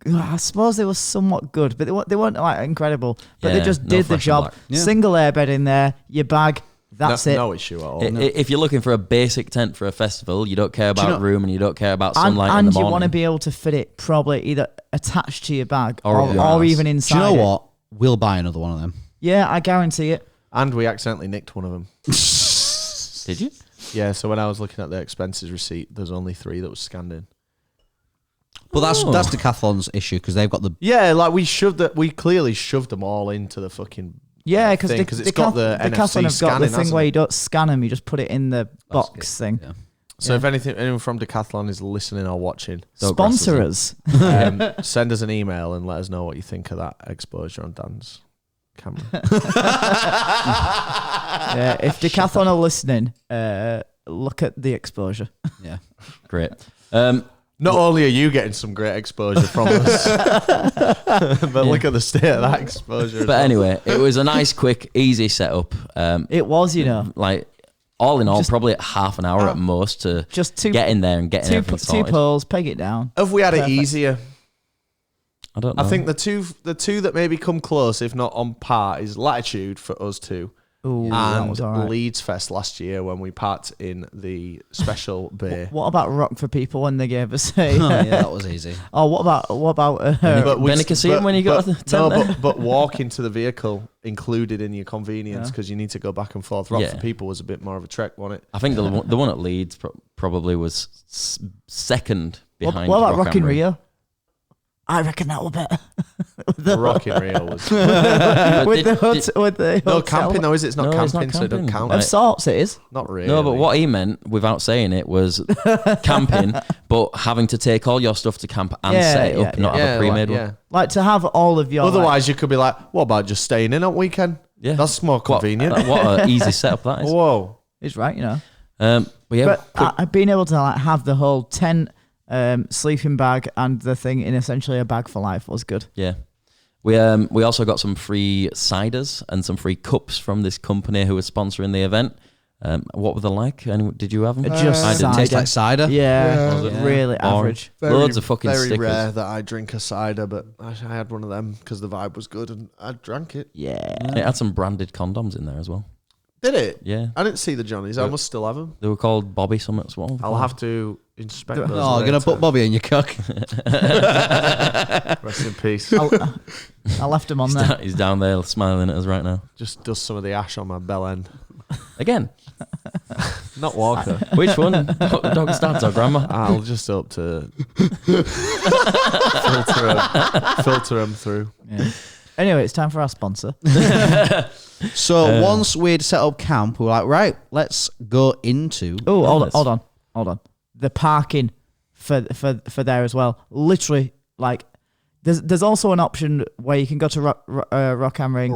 I suppose they were somewhat good, but they weren't like incredible. But they just no did the fresh job. and black. Yeah. Single airbed in there, your bag. That's it. No issue at all. If you're looking for a basic tent for a festival, you don't care about room and you don't care about sunlight in And the you morning. want to be able to fit it probably either attached to your bag Or up your or ass. even Do inside. you know it. what? We'll buy another one of them. Yeah, I guarantee it. And we accidentally nicked one of them. Did you? Yeah, so when I was looking at the expenses receipt, there's only 3 that was scanned in. But that's Decathlon's issue because they've got the. Yeah, like we clearly shoved them all into the fucking. Yeah, because it's got the Decathlon NFC have got the scanning, thing hasn't where it? you don't scan them, you just put it in the box thing. Yeah. So if anyone from Decathlon is listening or watching, Sponsor us. send us an email and let us know what you think of that exposure on Dan's camera. Yeah, if Decathlon are listening, look at the exposure. Yeah. Great. Not only are you getting some great exposure from us, but look at the state of that exposure. But anyway, it was a nice, quick, easy setup. It was, Like, all in all, Just- probably half an hour at most to just two get in there and get everything two sorted. poles, peg it down. Have we had Perfect. it easier? I don't know. I think the two that maybe come close, if not on par, is Latitude for us two. Ooh, that And was all right. Leeds Fest last year when we parked in the special bay. What about Rock for People when they gave us a? Oh, yeah, that was easy. Oh, what about But we- Benicassim when you got the tent no, there? but walking to the vehicle included in your convenience because you need to go back and forth. Rock Yeah. for People was a bit more of a trek, wasn't it? I think the one at Leeds probably was second behind. what about Rock Rock in am Ring. Rio? I reckon that will better. The Rock in Rio was with the no hotel. camping though, is it? It's not No, it's camping, not so it don't camping. count. Of sorts, it is. Not really. No, but what he meant, without saying it, was camping, but having to take all your stuff to camp and Yeah, set it up, yeah, not have a pre-made one. Like to have all of your. Otherwise, you could be like, what about just staying in on weekend? Yeah. That's more convenient. What an easy setup that is. Whoa. It's right, But yeah, But I've been able to like have the whole tent, sleeping bag, and the thing in essentially a bag for life was good. yeah. We also got some free ciders and some free cups from this company who was sponsoring the event. What were they like? Did you have them? Just I didn't. cider. Tastes like cider. Yeah, Was it? really Boring. average. Loads of fucking very stickers. rare that I drink a cider, but I had one of them because the vibe was good and I drank it. Yeah. It had some branded condoms in there as well. Did it? Yeah. I didn't see the Johnnies. I must still have them. They were called Bobby Summit as well. I'll have to inspect those. Oh, gonna put Bobby in your cock. Rest in peace. I left him on there. He's down there smiling at us right now. Just does some of the ash on my bell end. Again, Not Walker. which one? Dog's dad's or grandma? I'll just hope to filter them through. Yeah. Anyway, it's time for our sponsor. So once we'd set up camp, we were like, right, let's go into. Oh, Nice. hold on. The parking for there as well. Literally, like, there's also an option where you can go to Rock am Ring.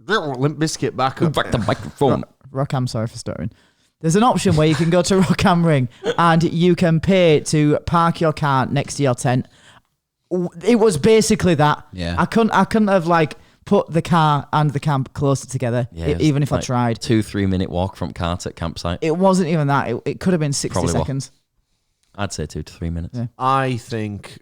Limp Biscuit back up. Back the microphone. Rock am, sorry for stuttering. There's an option where you can go to Rock am Ring and you can pay to park your car next to your tent. It was basically that. Yeah. I couldn't have like put the car and the camp closer together, Yeah, it was even if I like tried. 2-3 minute walk from car to campsite. It wasn't even that. It could have been 60 Probably what? seconds. I'd say 2 to 3 minutes. Yeah. I think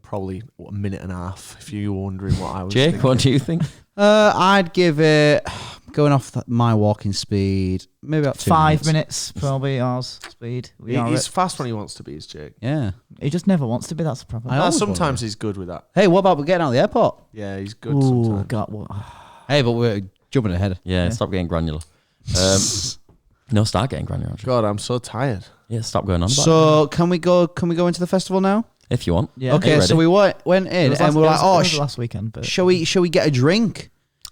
probably a minute and a half. If you were wondering what I was Jake, thinking. what do you think? I'd give it, going off my walking speed, maybe about 2 5 minutes, probably ours speed. He's fast when he wants to be, is Jake. Yeah. He just never wants to be. That's the problem. I always Sometimes he's good with that. Hey, what about getting out of the airport? Yeah, he's good Ooh, sometimes. God, what? Hey, but we're jumping ahead. Yeah, stop getting granular. No, start getting granular. Actually. God, I'm so tired. Yeah, stop going on about it. So can we go into the festival now? If you want. Yeah. Okay, so we went in and we were like, oh, last weekend, but shall we get a drink?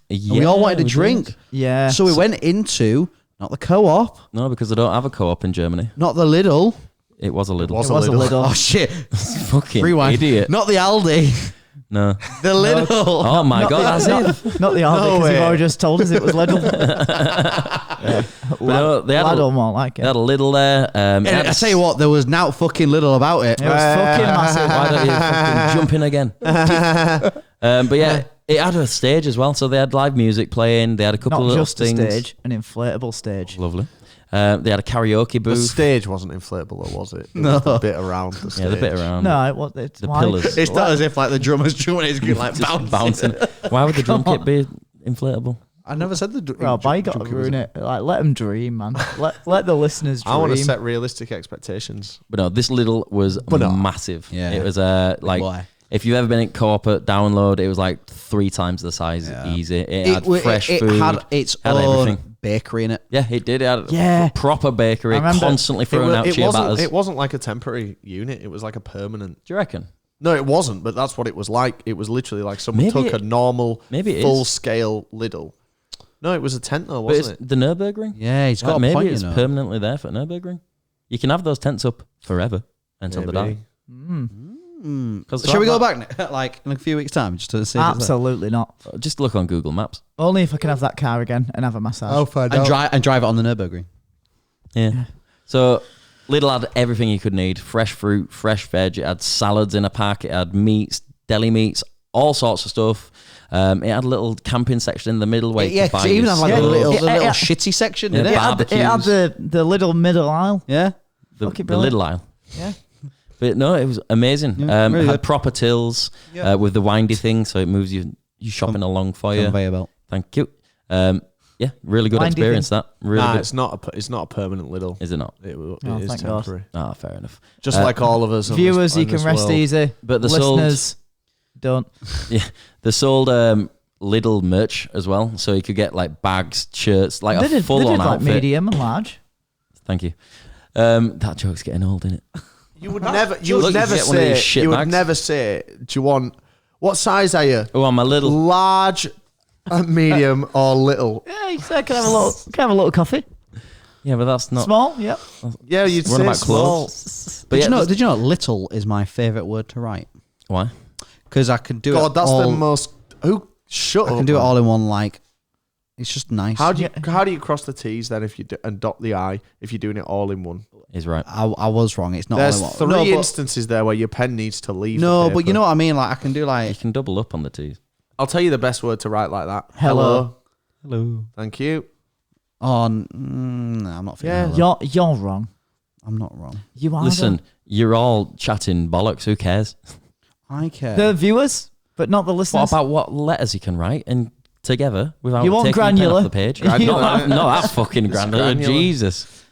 Yeah, And we all wanted a did. drink. yeah. So we went into, not the co-op, No, because they don't have a co-op in Germany. not the Lidl. It was a little. Was it was a little. Oh, shit. Fucking Rewind. idiot. Not the Aldi. No. The Lidl. Oh my God, that's it. Not the Aldi, No because you've way. already just told us it was Lidl. But no, they had Lidl more like They it. had a little there. And I tell you what, there was now fucking little about it. It was fucking massive. Why don't you fucking jump in again? But yeah, it had a stage as well. So they had live music playing. They had a couple Not of just a things. stage, an inflatable stage. Lovely. They had a karaoke The booth. stage wasn't inflatable, though, was it? It No. was the bit around the stage. Yeah, the bit around. No, it was. It's The why- pillars. It's not as if like the drummer's drumming, it's like Just bouncing. bouncing. Why would the drum kit be inflatable? I never said Well, but you got to ruin it. Like, let them dream, man. let the listeners dream. I want to set realistic expectations. But no, this little was no. massive. Yeah. It was like boy. if you've ever been at co-op at download, it was like 3 times the size. Yeah. Easy. It had fresh it food. had its had own everything. bakery in it. Yeah, it did. It had Yeah. a proper bakery, I remember constantly throwing out ciabattas. It wasn't like a temporary unit. It was like a permanent. Do you reckon? No, it wasn't. But that's what it was like. It was literally like someone Maybe took a normal, maybe it is. full-scale Lidl. No, it was a tent though, But it's wasn't it? the Nurburgring. Yeah, he's got a Maybe point, it's you know. permanently there for Nurburgring. You can have those tents up forever until they die. Maybe. Shall we go back like in a few weeks' time just to see? Absolutely not. Just look on Google Maps. Only if I can have that car again and have a massage. And drive it on the Nurburgring. Yeah. So Lidl had everything you could need: fresh fruit, fresh veg. It had salads in a pack. It had meats, deli meats, all sorts of stuff. It had a little camping section in the middle where you Yeah, could buy 'cause it even your had like a stuff. little, Yeah, the little yeah. shitty section, Yeah, didn't It it? had, it had the little middle aisle. Yeah. the fucking brilliant. little aisle. Yeah. But no, it was amazing. Yeah, really had good. proper tills with the windy thing, so it moves you shopping along for you. Conveyor belt. Thank you. Yeah, really good Windy experience. That really Nah, good. it's not a permanent Lidl. Is it not? It Oh, is thank God. temporary. Ah, fair enough. Just like all of us. on Viewers, this, you can rest easy. But the sold- listeners, don't. Yeah, they sold Lidl merch as well, so you could get like bags, shirts, like They a did full-on like outfit. medium and large. Thank you. That joke's getting old, isn't it? You would never. Look, You would you never get one of these say. shit You would bags. never say. Do you want? What size are you? Oh, I'm a little. Large, medium, or little? Yeah, you said, can I have a little coffee? Yeah, but that's not. Small, yep. Yeah, you'd What say about small. clothes? But Did yeah, you know? there's- Did you know? Little is my favorite word to write why? because I can do it. God, that's all, the most. Who? Shut I up. can do it man. all in one. Like, it's just nice. How do you cross the T's then if you do, and dot the I if you're doing it all in one? He's right. I was wrong. It's not. There's all in three one. No, but, instances there where your pen needs to leave. no, the but you paper. know what I mean. Like, I can do You like. can double up on the T's. I'll tell you the best word to write like that. Hello. Hello. Thank you. On. No, I'm not. Yeah. Yeah, You're wrong. I'm not wrong. You are. Listen, you're all chatting bollocks. Who cares? I care. The viewers, but not the What listeners. about what letters you can write and together without You want taking your pen granular? off the page? Granular. not that fucking granular. granular. Jesus.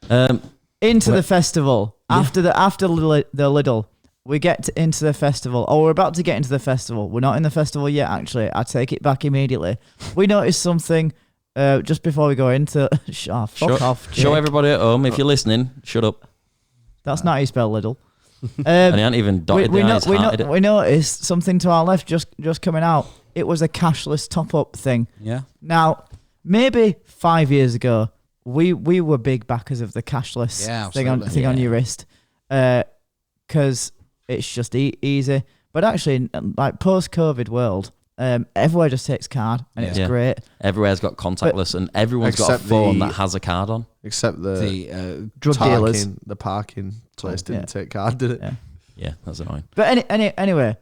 Into Well- the festival after the Lidl. We get into the festival. Oh, we're about to get into the festival. We're not in the festival yet. Actually, I take it back immediately. We noticed something just before we go into. Fuck off. Show Jake. everybody at home if you're listening. Shut up. That's not how you spell Lidl. And he hadn't even dotted the I's, hearted it. we noticed something to our left just coming out. It was a cashless top up thing. Yeah. Now, maybe 5 years ago, we were big backers of the cashless Yeah, thing on absolutely. your wrist, because it's just easy. But actually, like post-COVID world, everywhere just takes card, and it's Yeah. great. Everywhere's got contactless and everyone's got a Except phone the- that has a card on. Except the The Drug dealers. the parking place didn't Yeah. take card, did it? Yeah. Yeah, that's annoying. But anyway,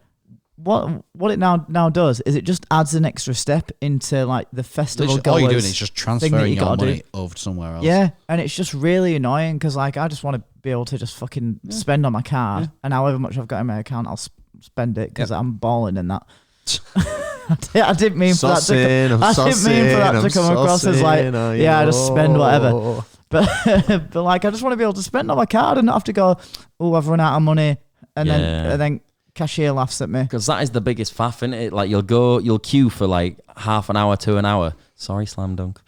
what it now does is it just adds an extra step into like the festival Literally, all you're goers doing is just thing that transferring you your gotta money do. over to somewhere else. Yeah, and it's just really annoying because like I just want to be able to just fucking spend on my card, and however much I've got in my account, I'll spend it because I'm balling in that. I didn't mean for that to come across as like, I just spend whatever. But like, I just want to be able to spend on my card and not have to go, oh, I've run out of money, and then cashier laughs at me. Because that is the biggest faff, isn't it? Like you'll queue for like half an hour to an hour. Sorry, slam dunk.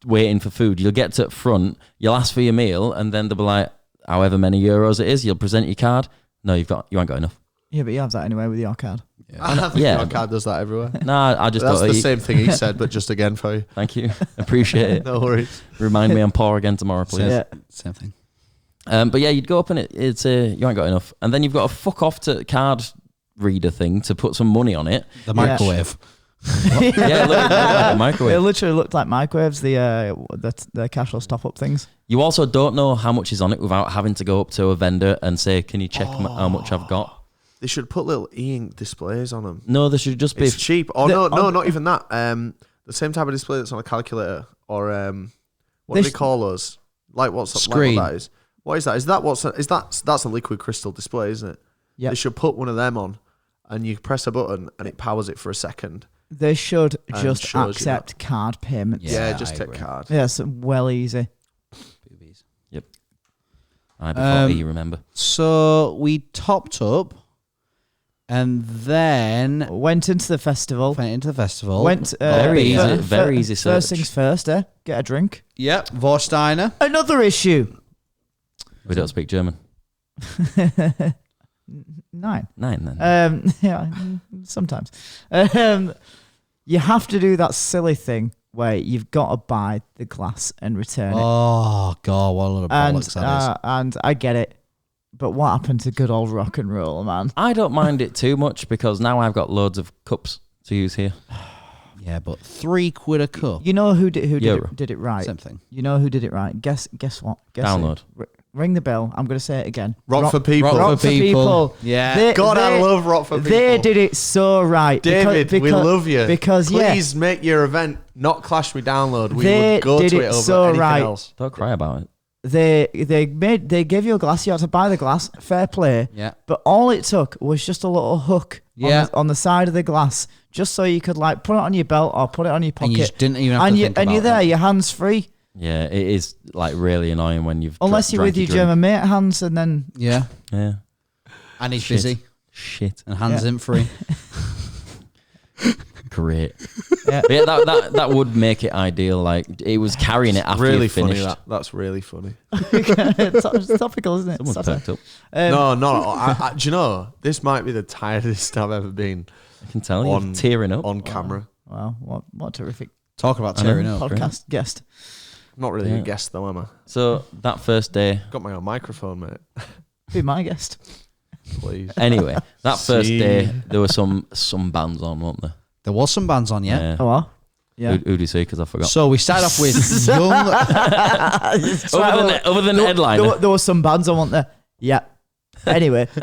Waiting for food. You'll get to the front, you'll ask for your meal, and then they'll be like, however many euros it is, you'll present your card. No, you ain't got enough. Yeah, but you have that anyway with your card. I think your card does that everywhere. Nah, I just That's thought the same thing he said, but just again for you. Thank you. Appreciate it. No worries. Remind me I'm poor again tomorrow, please. Yeah. Same thing. But yeah, you'd go up and it's you ain't got enough. And then you've got to fuck off to card reader thing to put some money on it. The microwave. Yeah, it looked like a microwave. It literally looked like microwaves, the cashless top-up things. You also don't know how much is on it without having to go up to a vendor and say, can you check how much I've got? They should put little e-ink displays on them. No, there should just be... It's cheap. Oh, no, not even that. The same type of display that's on a calculator or what do they call those? Like what's screen? Like what that is? What is that? That's a liquid crystal display, isn't it? Yeah. They should put one of them on, and you press a button, and it powers it for a second. They should And just shows you accept card payments. Yeah, just I take agree. card. Yeah, it's well easy. Yep. I before you remember. So we topped up, and then Went into the festival. went into the festival. Very easy, very easy search. First things first, get a drink. Yep, Vorsteiner. Another issue. We don't speak German. 9. 9 then. Yeah, sometimes. You have to do that silly thing where you've got to buy the glass and return it. Oh god, what a lot of bollocks that is. And I get it, but what happened to good old rock and roll, man? I don't mind it too much because now I've got loads of cups to use here. Yeah, but £3 a cup. You know who did Euro. it right? Same thing. You know who did it right? Guess what? Guess Download. who? Ring the bell. I'm going to say it again. Rock for people. Rock for people. Yeah. God, I love Rock for people. They did it so right. David, we love you. Because please make your event not clash with download. We They would go did to it it over so anything right. else. Don't cry about it. They gave you a glass. You had to buy the glass. Fair play. Yeah. But all it took was just a little hook on the side of the glass, just so you could like put it on your belt or put it on your pocket. And you just didn't even have to think and about you're there. it. Your hands free. Yeah, it is like really annoying when you've Unless you're with your German mate hands, and then Yeah. Yeah. And he's Shit. busy. Shit. And hands in free. Great. Yeah. But yeah, that would make it ideal. Like it was carrying it after Really you funny. finished. That's really funny. it's topical, isn't it? Someone's Satire. perked up. No. Do you know this might be the tiredest I've ever been I can tell on you're tearing up. on camera. Wow, what a terrific Talk about tearing up. podcast guest. Not really Yeah. a guest though, am I? So that first day, Got my own microphone, mate. Be my guest. Please. anyway, that first See. day there were some bands on, weren't there? There was some bands on, yeah. Oh, well. Yeah. Who do you see? Because I forgot. So we started off with Young. Other than headliner. There was some bands I want there. Yeah. Anyway, We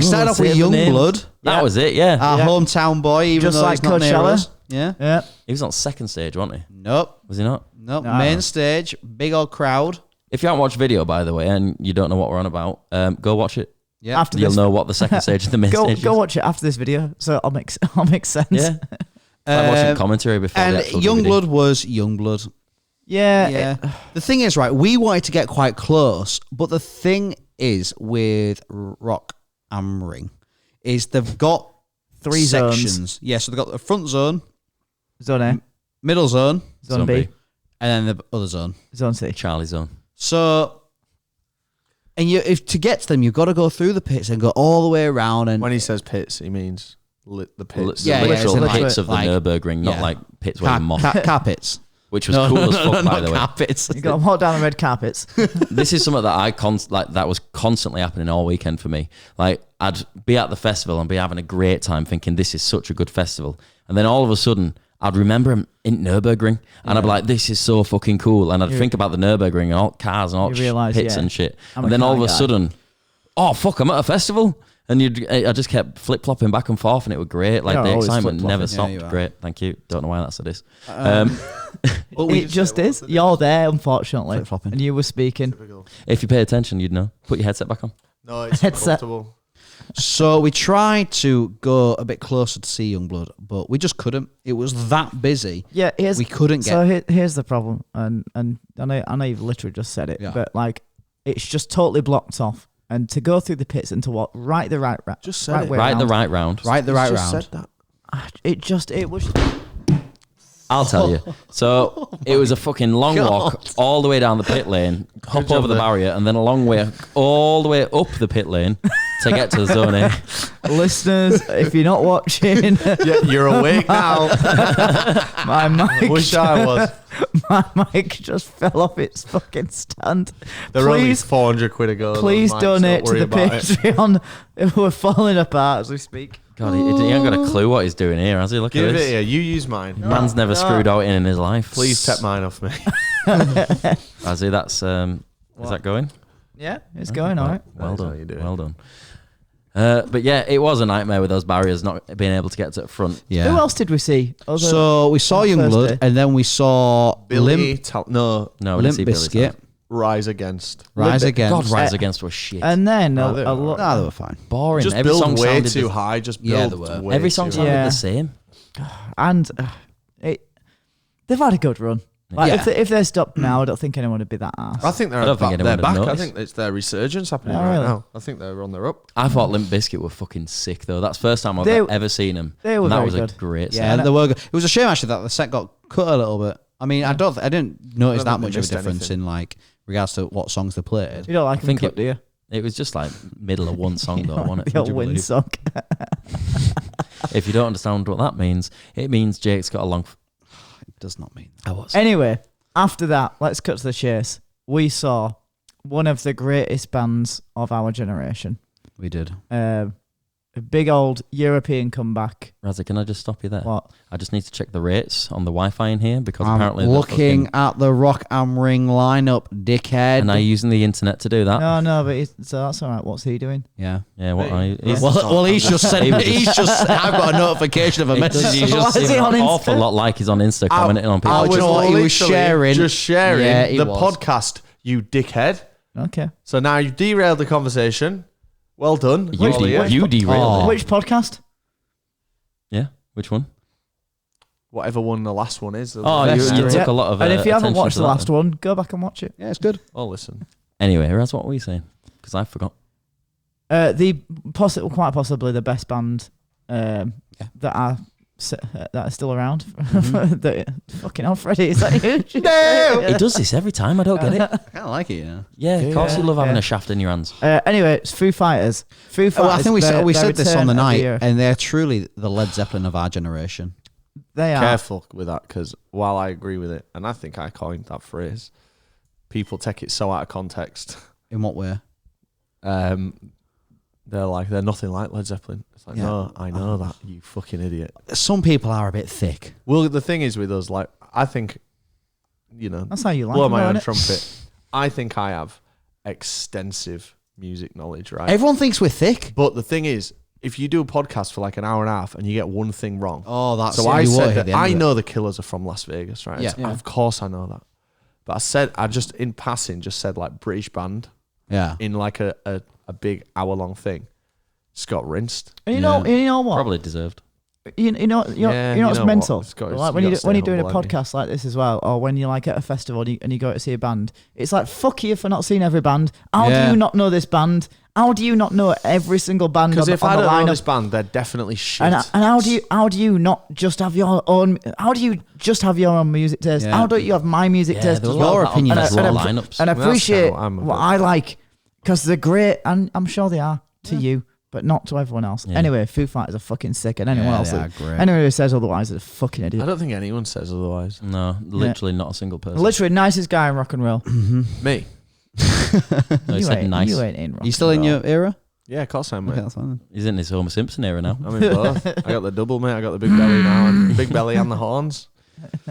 started off with Say the name. Youngblood, That was it, yeah. our Yeah. hometown boy, even Just though like he's not near Coachella. us. Yeah. yeah. He was on second stage, wasn't he? Nope. Was he not? Nope. No. Main stage, big old crowd. If you haven't watched video, by the way, and you don't know what we're on about, go watch it. Yeah. After You'll this, know what the second stage and the main go stage go is. watch it after this video, so I'll make sense. Yeah. It's like watching commentary before And the actual Youngblood DVD. was Youngblood. Yeah. Yeah. The thing is, right, we wanted to get quite close, but the thing is with Rock am Ring is they've got Three sections. zones. Yeah, so they've got the front zone, Zone A, middle zone, Zone B, and then the other zone. Zone C. Charlie Zone. So, and if to get to them, you've got to go through the pits and go all the way around. And When he says pits, he means the pits. Yeah, the yeah, literal it's like- pits of the like- Nurburgring, not yeah. like pits where you moth, car pits. which was cool as fuck, by the way. Car pits. You got to walk down the red carpets. This is something that that was constantly happening all weekend for me. Like I'd be at the festival and be having a great time, thinking this is such a good festival, and then all of a sudden I'd remember him in Nurburgring, and I'd be like, "This is so fucking cool," and I'd think about the Nurburgring and all cars and all You realise, pits yeah, and shit, I'm and a then all car of a guy. sudden, oh fuck, I'm at a festival, And I just kept flip flopping back and forth, and it was great. Like You're the always excitement flip-flopping. never stopped. you are. Great, thank you. Don't know why that's this. It just is. You're there, unfortunately, Flip-flopping. and you were speaking. If you pay attention, you'd know. Put your headset back on. No, it's Headset. comfortable. So we tried to go a bit closer to see Youngblood, but we just couldn't. It was that busy. Yeah, We couldn't get. So here's the problem, and I know you've literally just said it, Yeah. but like it's just totally blocked off. And to go through the pits and to walk right the right Just said it. way Right the round, right round. Right the right Just round. said that. it was. I'll tell you. So it was a fucking long walk all the way down the pit lane, hop job over the there. barrier, and then a long way all the way up the pit lane to get to zone A. Listeners, if you're not watching, Yeah, you're awake now. my mic, Wish I was. my mic just fell off its fucking stand. They're only Please, 400 quid a go. please those mics, donate don't to worry the about it. Patreon. We're falling apart as we speak. God, he ain't got a clue what he's doing here, has he? Look Give at it this. here. You use mine. Man's never screwed out in his life. Please take mine off me. Has he? That's is that going? Yeah, it's going all right. Well That's how done. you do it. Well done. But yeah, it was a nightmare with those barriers not being able to get to the front. Yeah. Who else did we see? So we saw on Youngblood, Thursday? and then we saw Billy, no, No, we didn't see Limp Billy's Biscuit, house. Rise Against. Rise Limp- Against. God, Rise Against was shit. And then No, a they were lot. Nah, they were fine. Boring. Just Every song build way sounded too the- high. Just Yeah, build they were. way Every too song high. sounded Yeah. the same. And they've had a good run. Like Yeah. if they stopped now, I don't think anyone would be that ass. I think I don't think anyone they're would back. I notice. think it's their resurgence happening Oh, right really? now. I think they're on their up. I thought Limp Bizkit were fucking sick though. That's the first time I've They- ever seen them. they were and that very was good. a great Yeah, set. they were good. It was a shame actually that the set got cut a little bit. I mean, I didn't notice I don't that think much they of a missed difference anything. in like regards to what songs they played. You don't like I them think cut, it- do you? It was just like middle of one song though, wasn't it? The Would old you wind believe? song. If you don't understand what that means, it means Jake's got a long. It does not mean. I was. Anyway, after that, let's cut to the chase. We saw one of the greatest bands of our generation. We did. A big old European comeback. Razzie, can I just stop you there? What? I just need to check the rates on the Wi-Fi in here because I'm apparently they're looking fucking- at the Rock am Ring lineup, dickhead. And are you using the internet to do that? No, but so that's all right. What's he doing? Yeah. Yeah, what Hey, are you? He's, Well, he's just sent. He was He's just. I've got a notification of a he does- message. he Why just is he seems on an Insta? awful lot like he's on Insta commenting on people. I was do you know what he was literally sharing? Just sharing Yeah, he the was. podcast, you dickhead. Okay. So now you've derailed the conversation. Well done. You, All of you. you derailed Oh. it. Which podcast? Yeah, which one? Whatever one the last one is. Oh, Best you of took it. a lot of And if you haven't attention watched to the that last then. one, go back and watch it. Yeah, it's good. Oh, listen. Anyway, Raz, what were you saying? Because I forgot. Quite possibly the best band that are still around. Fucking hell, Freddie, is that you? He does this every time. I don't get it. I kind of like it. Yeah. Yeah, of course you love having yeah. a shaft in your hands. Anyway, it's Foo Fighters. Foo Fighters. Well, I think we their said this return on the of night, year. and they're truly the Led Zeppelin of our generation. They are. Careful with that because while I agree with it, and I think I coined that phrase, people take it so out of context. In what way? They're like, they're nothing like Led Zeppelin. It's like, Yeah. no, I know that, you fucking idiot. Some people are a bit thick. Well, the thing is with us, like, I think, you know, That's how you like blow them, my though, own innit? trumpet. I think I have extensive music knowledge, right? Everyone thinks we're thick. But the thing is, if you do a podcast for like an hour and a half and you get one thing wrong, Oh, that's so it. I You won't said hit that the end I of it. know the Killers are from Las Vegas, right? Yeah. It's- Yeah. Of course I know that. But I said, I just in passing just said like British band Yeah. in like a big hour long thing. Just got rinsed. And you Yeah. know what? Probably deserved. You know Yeah, you know you what's know mental. what? It's got- Like you when gotta when stay you're doing a humble, haven't you? podcast like this as well, or when you're like at a festival and you go to see a band, it's like fuck you for not seeing every band. How Yeah. do you not know this band? How do you not know every single band on Because the, if on I the don't know lineup? this band, they're definitely shit. And how do you not just have your own? How do you just have your own music taste? Yeah. How don't you have my music Yeah, taste there as was a lot well? of that on opinion the as raw well. lineups. And Well, that's appreciate how I'm what about I like because they're great, and I'm sure they are to you, but not to everyone else. Yeah. Anyway, Foo Fighters are fucking sick, and anyone Yeah, else, they are great. anyone who says otherwise is a fucking I idiot. don't think anyone says otherwise. No, literally not a single person. Literally, nicest guy in rock and roll. Me? No, he said nice. You ain't in rock. You still and in roll. your era? Yeah, of course I'm. Okay, Mate. that's fine. He's in his Homer Simpson era now. I'm in both. I got the double, mate. I got the big belly now, and big belly and the horns.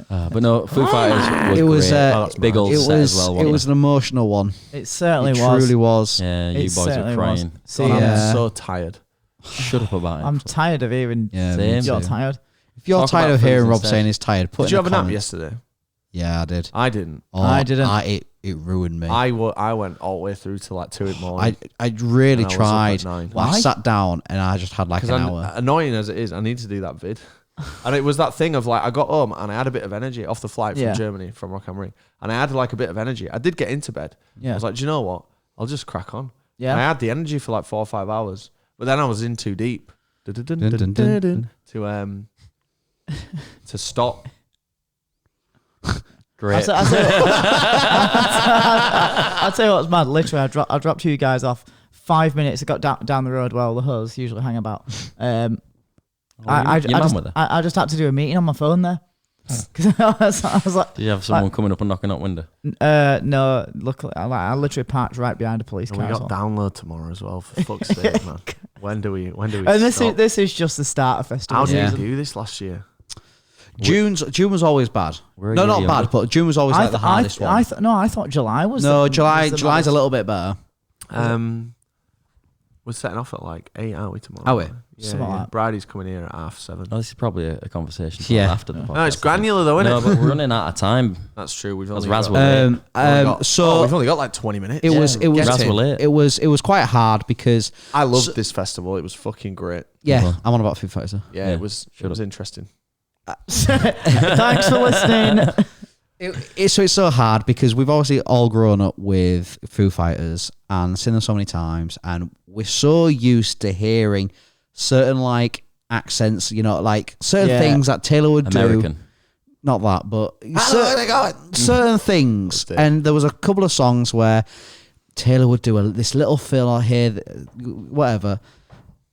But no, Foo Fighters was It was, great. uh, Oh, that's big old It set as was. well. It wasn't was an emotional one. It certainly It was. truly was. Yeah, you It boys certainly were was. crying. See, God, Yeah. I'm so tired. Shut up about it. I'm tired of hearing Same. you're tired. If you're Talk tired about of hearing foods Rob instead. saying he's tired, put Did in you a have a nap comment. yesterday? Yeah, I did. I didn't. Oh, I didn't. It ruined me. I went all the way through to like 2 in the morning. I really And I was up tried. at 9. I sat down and I just had like an Because hour. annoying as it is, I need to do that vid. And it was that thing of like, I got home and I had a bit of energy off the flight from Germany, from Rock am Ring. And I had like a bit of energy. I did get into bed. Yeah. I was like, do you know what? I'll just crack on. Yeah. And I had the energy for like 4 or 5 hours. But then I was in too deep. To stop. Great. I'll tell you what's mad. Literally, I dropped you guys off 5 minutes. I got down the road where all the hoes usually hang about. I just had to do a meeting on my phone there. Because I was like, Did you have someone coming up and knocking out window? no, luckily, I literally parked right behind a police And car. we got download tomorrow as well, for fuck's sake, man. When do we And stop? this is just the start of festival How did season. we do this last year? June was always bad. We're a No, year not younger. bad, but June was always like the hardest one. I thought July was. No, July's July's a little bit better. We're setting off at like 8, aren't we, tomorrow? Are we? Yeah, Something like that. Brady's coming here at 7:30. Oh, this is probably a conversation to have Yeah. after the podcast. No, it's granular though, isn't No, it? but we're running out of time. That's true. We've That's only Raz got, will late. we've only got- So we've only got like 20 minutes. it was Raz were late. it was quite hard because I loved this festival. It was fucking great. yeah, I'm on about Foo Fighters. Yeah, Yeah, it was interesting. Thanks for listening. It's so hard because we've obviously all grown up with Foo Fighters and seen them so many times, and we're so used to hearing certain like accents, like certain things that Taylor would American. do. Not that, but certain things. That's it. And there was a couple of songs where Taylor would do this little fill here, whatever,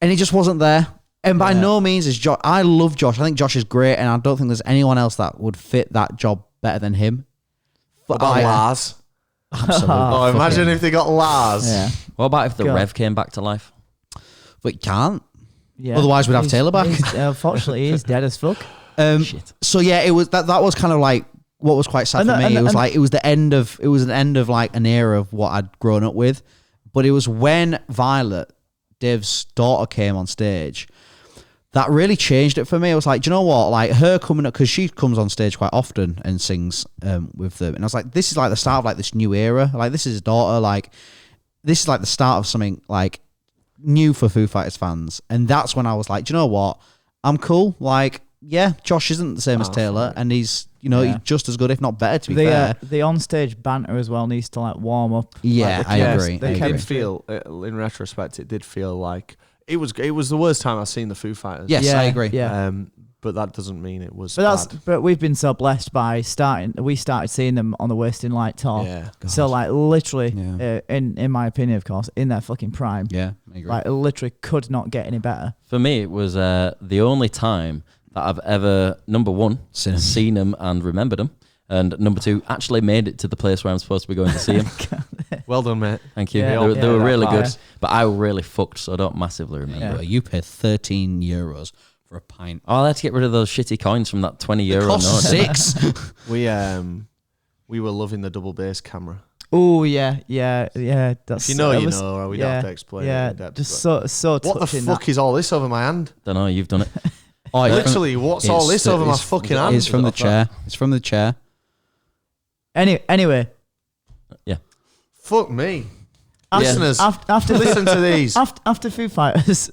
and he just wasn't there. And by no means is Josh. I love Josh. I think Josh is great, and I don't think there's anyone else that would fit that job better than him. What about Lars? Absolutely. Oh, imagine if they got Lars. Yeah. What about if the God. Rev came back to life? But you can't. Yeah. Otherwise, we'd have Taylor back. Unfortunately, he's dead as fuck. Shit. So yeah, it was that was kind of like what was quite sad for me. It was an end of like an era of what I'd grown up with. But it was when Violet, Dave's daughter, came on stage that really changed it for me. I was like, do you know what? Like her coming up, because she comes on stage quite often and sings with them, and I was like, this is like the start of like this new era. Like this is his daughter. Like this is like the start of something like new for Foo Fighters fans. And that's when I was like, do you know what? I'm cool. Like, yeah, Josh isn't the same as Taylor, and he's he's just as good, if not better. To be fair, The onstage banter as well needs to like warm up. yeah, Like, I agree. the I It agree. did feel, in retrospect, it did feel like it was the worst time I've seen the Foo Fighters. Yes, Yeah, I agree. Yeah. But that doesn't mean it was But bad. but we've been so blessed by we started seeing them on the Wasting Light tour. Yeah. So like literally, Yeah. in my opinion, of course, in their fucking prime, Yeah, I agree. like it literally could not get any better. For me, it was the only time that I've ever, number one, seen them and remembered them. And number two, actually made it to the place where I'm supposed to be going to see them. Well done, mate. Thank you. Yeah, They were yeah, really that good. part. But I really fucked, so I don't massively remember. Bro, you paid €13 for a pint. Oh, I had to get rid of those shitty coins from that 20 euro note. Cost $6. We were loving the double bass camera. Oh yeah. That's If you know, it you was- know, or we don't have to explain it Yeah, in depth, just but- so What the touching. fuck is all this over my hand? Don't know, you've done it. Oh, Literally, what's all this over my fucking hand? It's from the chair. It's from the chair. Anyway, Fuck me. after, Listeners, after listen to these. After Foo Fighters,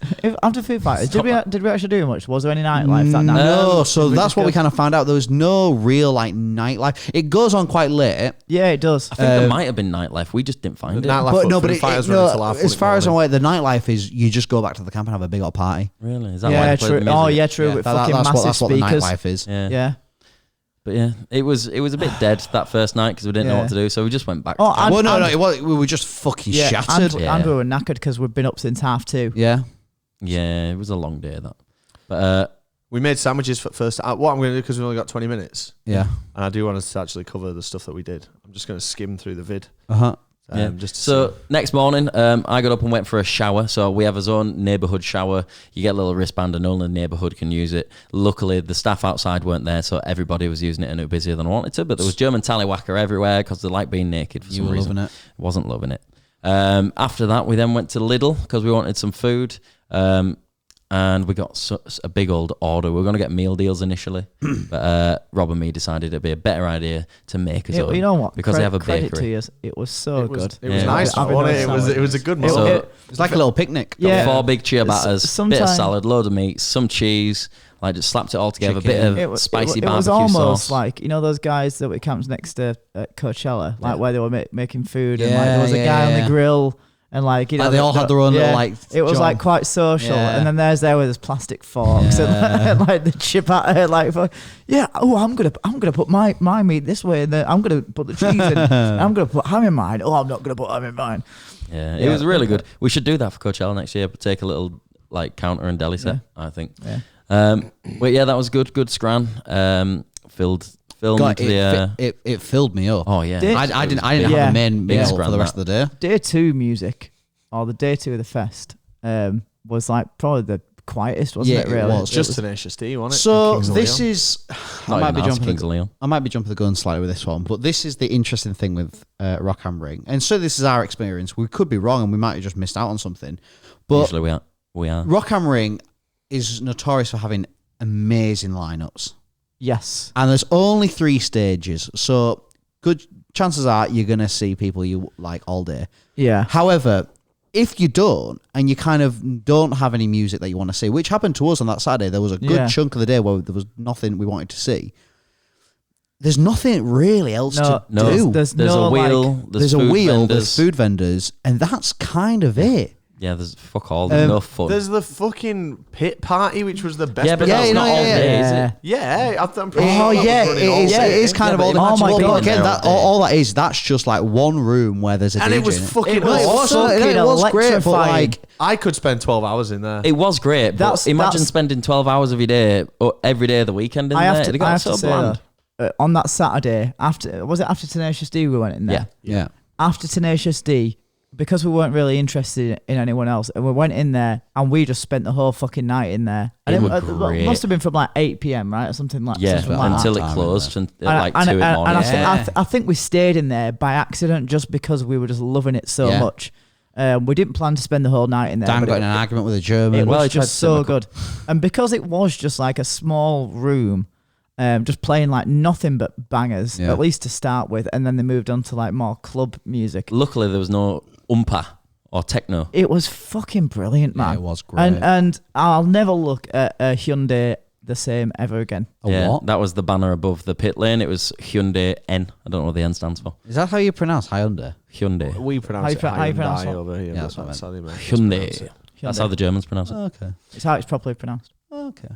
did we actually do much? Was there any nightlife that night? No, so we that's just what go- we kind of found out. There was no real like nightlife. It goes on quite late. Yeah, it does. I think there might have been nightlife. We just didn't find it. Nightlife, But no, but Foo Fighters were until half as one far in as the I'm morning. aware, the nightlife is you just go back to the camp and have a big old party. Really? Is that why Yeah, they played true. the music? Oh, yeah, true. Yeah, With fucking that's massive what the speakers. nightlife is. Yeah. Yeah. But yeah, it was a bit dead that first night because we didn't know Yeah. what to do, so we just went back. Oh, to camp. and- Well, no, we were just fucking shattered. And we were knackered because we've been up since 2:30. Yeah. Yeah, it was a long day that. But We made sandwiches for first. What I'm going to do, because we only got 20 minutes, Yeah. and I do want us to actually cover the stuff that we did. I'm just going to skim through the vid. Uh-huh. yeah. Just to So see. next morning, I got up and went for a shower. So we have a own neighbourhood shower. You get a little wristband and only the neighbourhood can use it. Luckily, the staff outside weren't there, so everybody was using it and it was busier than I wanted to. But there was German tallywhacker everywhere because they like being naked for You some were reason. loving it. Wasn't loving it. After that, we then went to Lidl because we wanted some food. And we got a big old order. We were going to get meal deals initially, but Rob and me decided it'd be a better idea to make us own. You know what? Because they have a credit bakery. To you, it was so good. It was nice, wasn't it? It was a good meal. So It was like a little picnic. Yeah. 4 big ciabattas, bit of Sometime- salad, load of meat, some cheese. Like just slapped it all together, a bit of spicy it barbecue was almost sauce. like, you know, those guys that were camped next to Coachella, like where they were making food, and like there was a guy on the grill, and like, you know, Like they all had their own little like. it was job. like quite social, Yeah. and then there's there with his plastic forks and like the ciabatta, like I'm gonna put my meat this way, and then I'm gonna put the cheese in, I'm gonna put ham in mine. Oh, I'm not gonna put ham in mine. Yeah, it was really good. We should do that for Coachella next year, but take a little like counter and deli set, I think. Yeah. But yeah, that was good scran. Filmed God, the. it filled me up. Oh yeah, I didn't have a main Big meal scran, for the rest of the day. Day 2 music, or the day 2 of the fest, was like probably the quietest, wasn't it? Really, it was. Just Tenacious D, wasn't it? So And Kings of this Leon. is. Not even ours, Kings of Leon. I might be jumping the gun slightly with this one, but this is the interesting thing with Rock Am Ring, and so this is our experience. We could be wrong, and we might have just missed out on something. But Usually we are. Rock Am Ring is notorious for having amazing lineups. yes. And there's only 3 stages, so good chances are you're going to see people you like all day. Yeah. However, if you don't, and you kind of don't have any music that you want to see, which happened to us on that Saturday, there was a good chunk of the day where there was nothing we wanted to see. There's nothing really else to do. There's a wheel. There's a wheel, there's food vendors, and that's kind of it. Yeah, there's fuck all. There's no fun. There's the fucking pit party, which was the best. Yeah, but bit. that's not all day, is it? Yeah, I'm pretty Oh sure that yeah, was running all it day. is kind of but all. imagine Well, being again, there all day. all that is, that's just like one room where there's a And DJ it was in fucking It was awesome. fucking it was great, but electrifying. like I could spend 12 hours in there. It was great, but imagine that's- spending 12 hours of your day every day of the weekend in I there. have to, It I got have so to say bland. though, on that Saturday, after Tenacious D we went in there? Yeah. After Tenacious D, because we weren't really interested in anyone else, and we went in there and we just spent the whole fucking night in there. And It was great. must have been from like 8 p.m, right? Or something like Yeah, something like until that. it closed at like 2 in the morning. I think we stayed in there by accident just because we were just loving it so much. We didn't plan to spend the whole night in there. Dan but got in an argument with a German. It Well, was he tried just to so set my good. And because it was just like a small room, just playing like nothing but bangers, Yeah. at least to start with, and then they moved on to like more club music. Luckily, there was no umpa or techno. It was fucking brilliant, man. Yeah, it was great. And I'll never look at a Hyundai the same ever again. What? That was the banner above the pit lane. It was Hyundai N. I don't know what the N stands for. Is that how you pronounce Hyundai? Hyundai. We pronounce it how you pronounce Hyundai it? over here. Yeah, but that's what I that's how the Americans pronounce Hyundai. it. That's how the Germans pronounce it. Okay. It's how it's properly pronounced. Okay.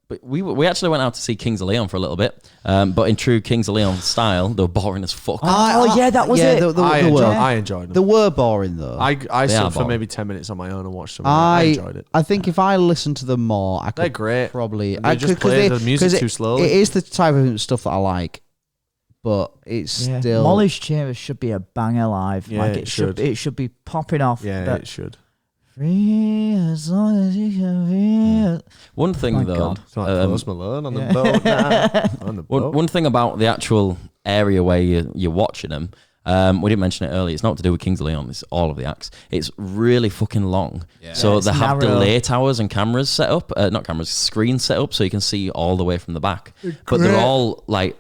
But we actually went out to see Kings of Leon for a little bit. But in true Kings of Leon style, they were boring as fuck. Yeah, that was it. I were. enjoyed them. They were boring though. I They stood are for boring. maybe 10 minutes on my own and watched them. I enjoyed it. I think if I listened to them more, I could They're great. probably. They just play the music too slowly. It is the type of stuff that I like, but it's still. Molly's Chambers should be a banger live. Yeah, like it should. It should be popping off. Yeah, but it should. free as long as you can be. One thing My though, God. It's like Post Malone on the boat now. On the boat. one thing about the actual area where you're watching them, we didn't mention it earlier. It's not to do with Kings of Leon. It's all of the acts. It's really fucking long. So it's they have narrow. delay towers and cameras set up. Not cameras, screens set up so you can see all the way from the back. But they're all like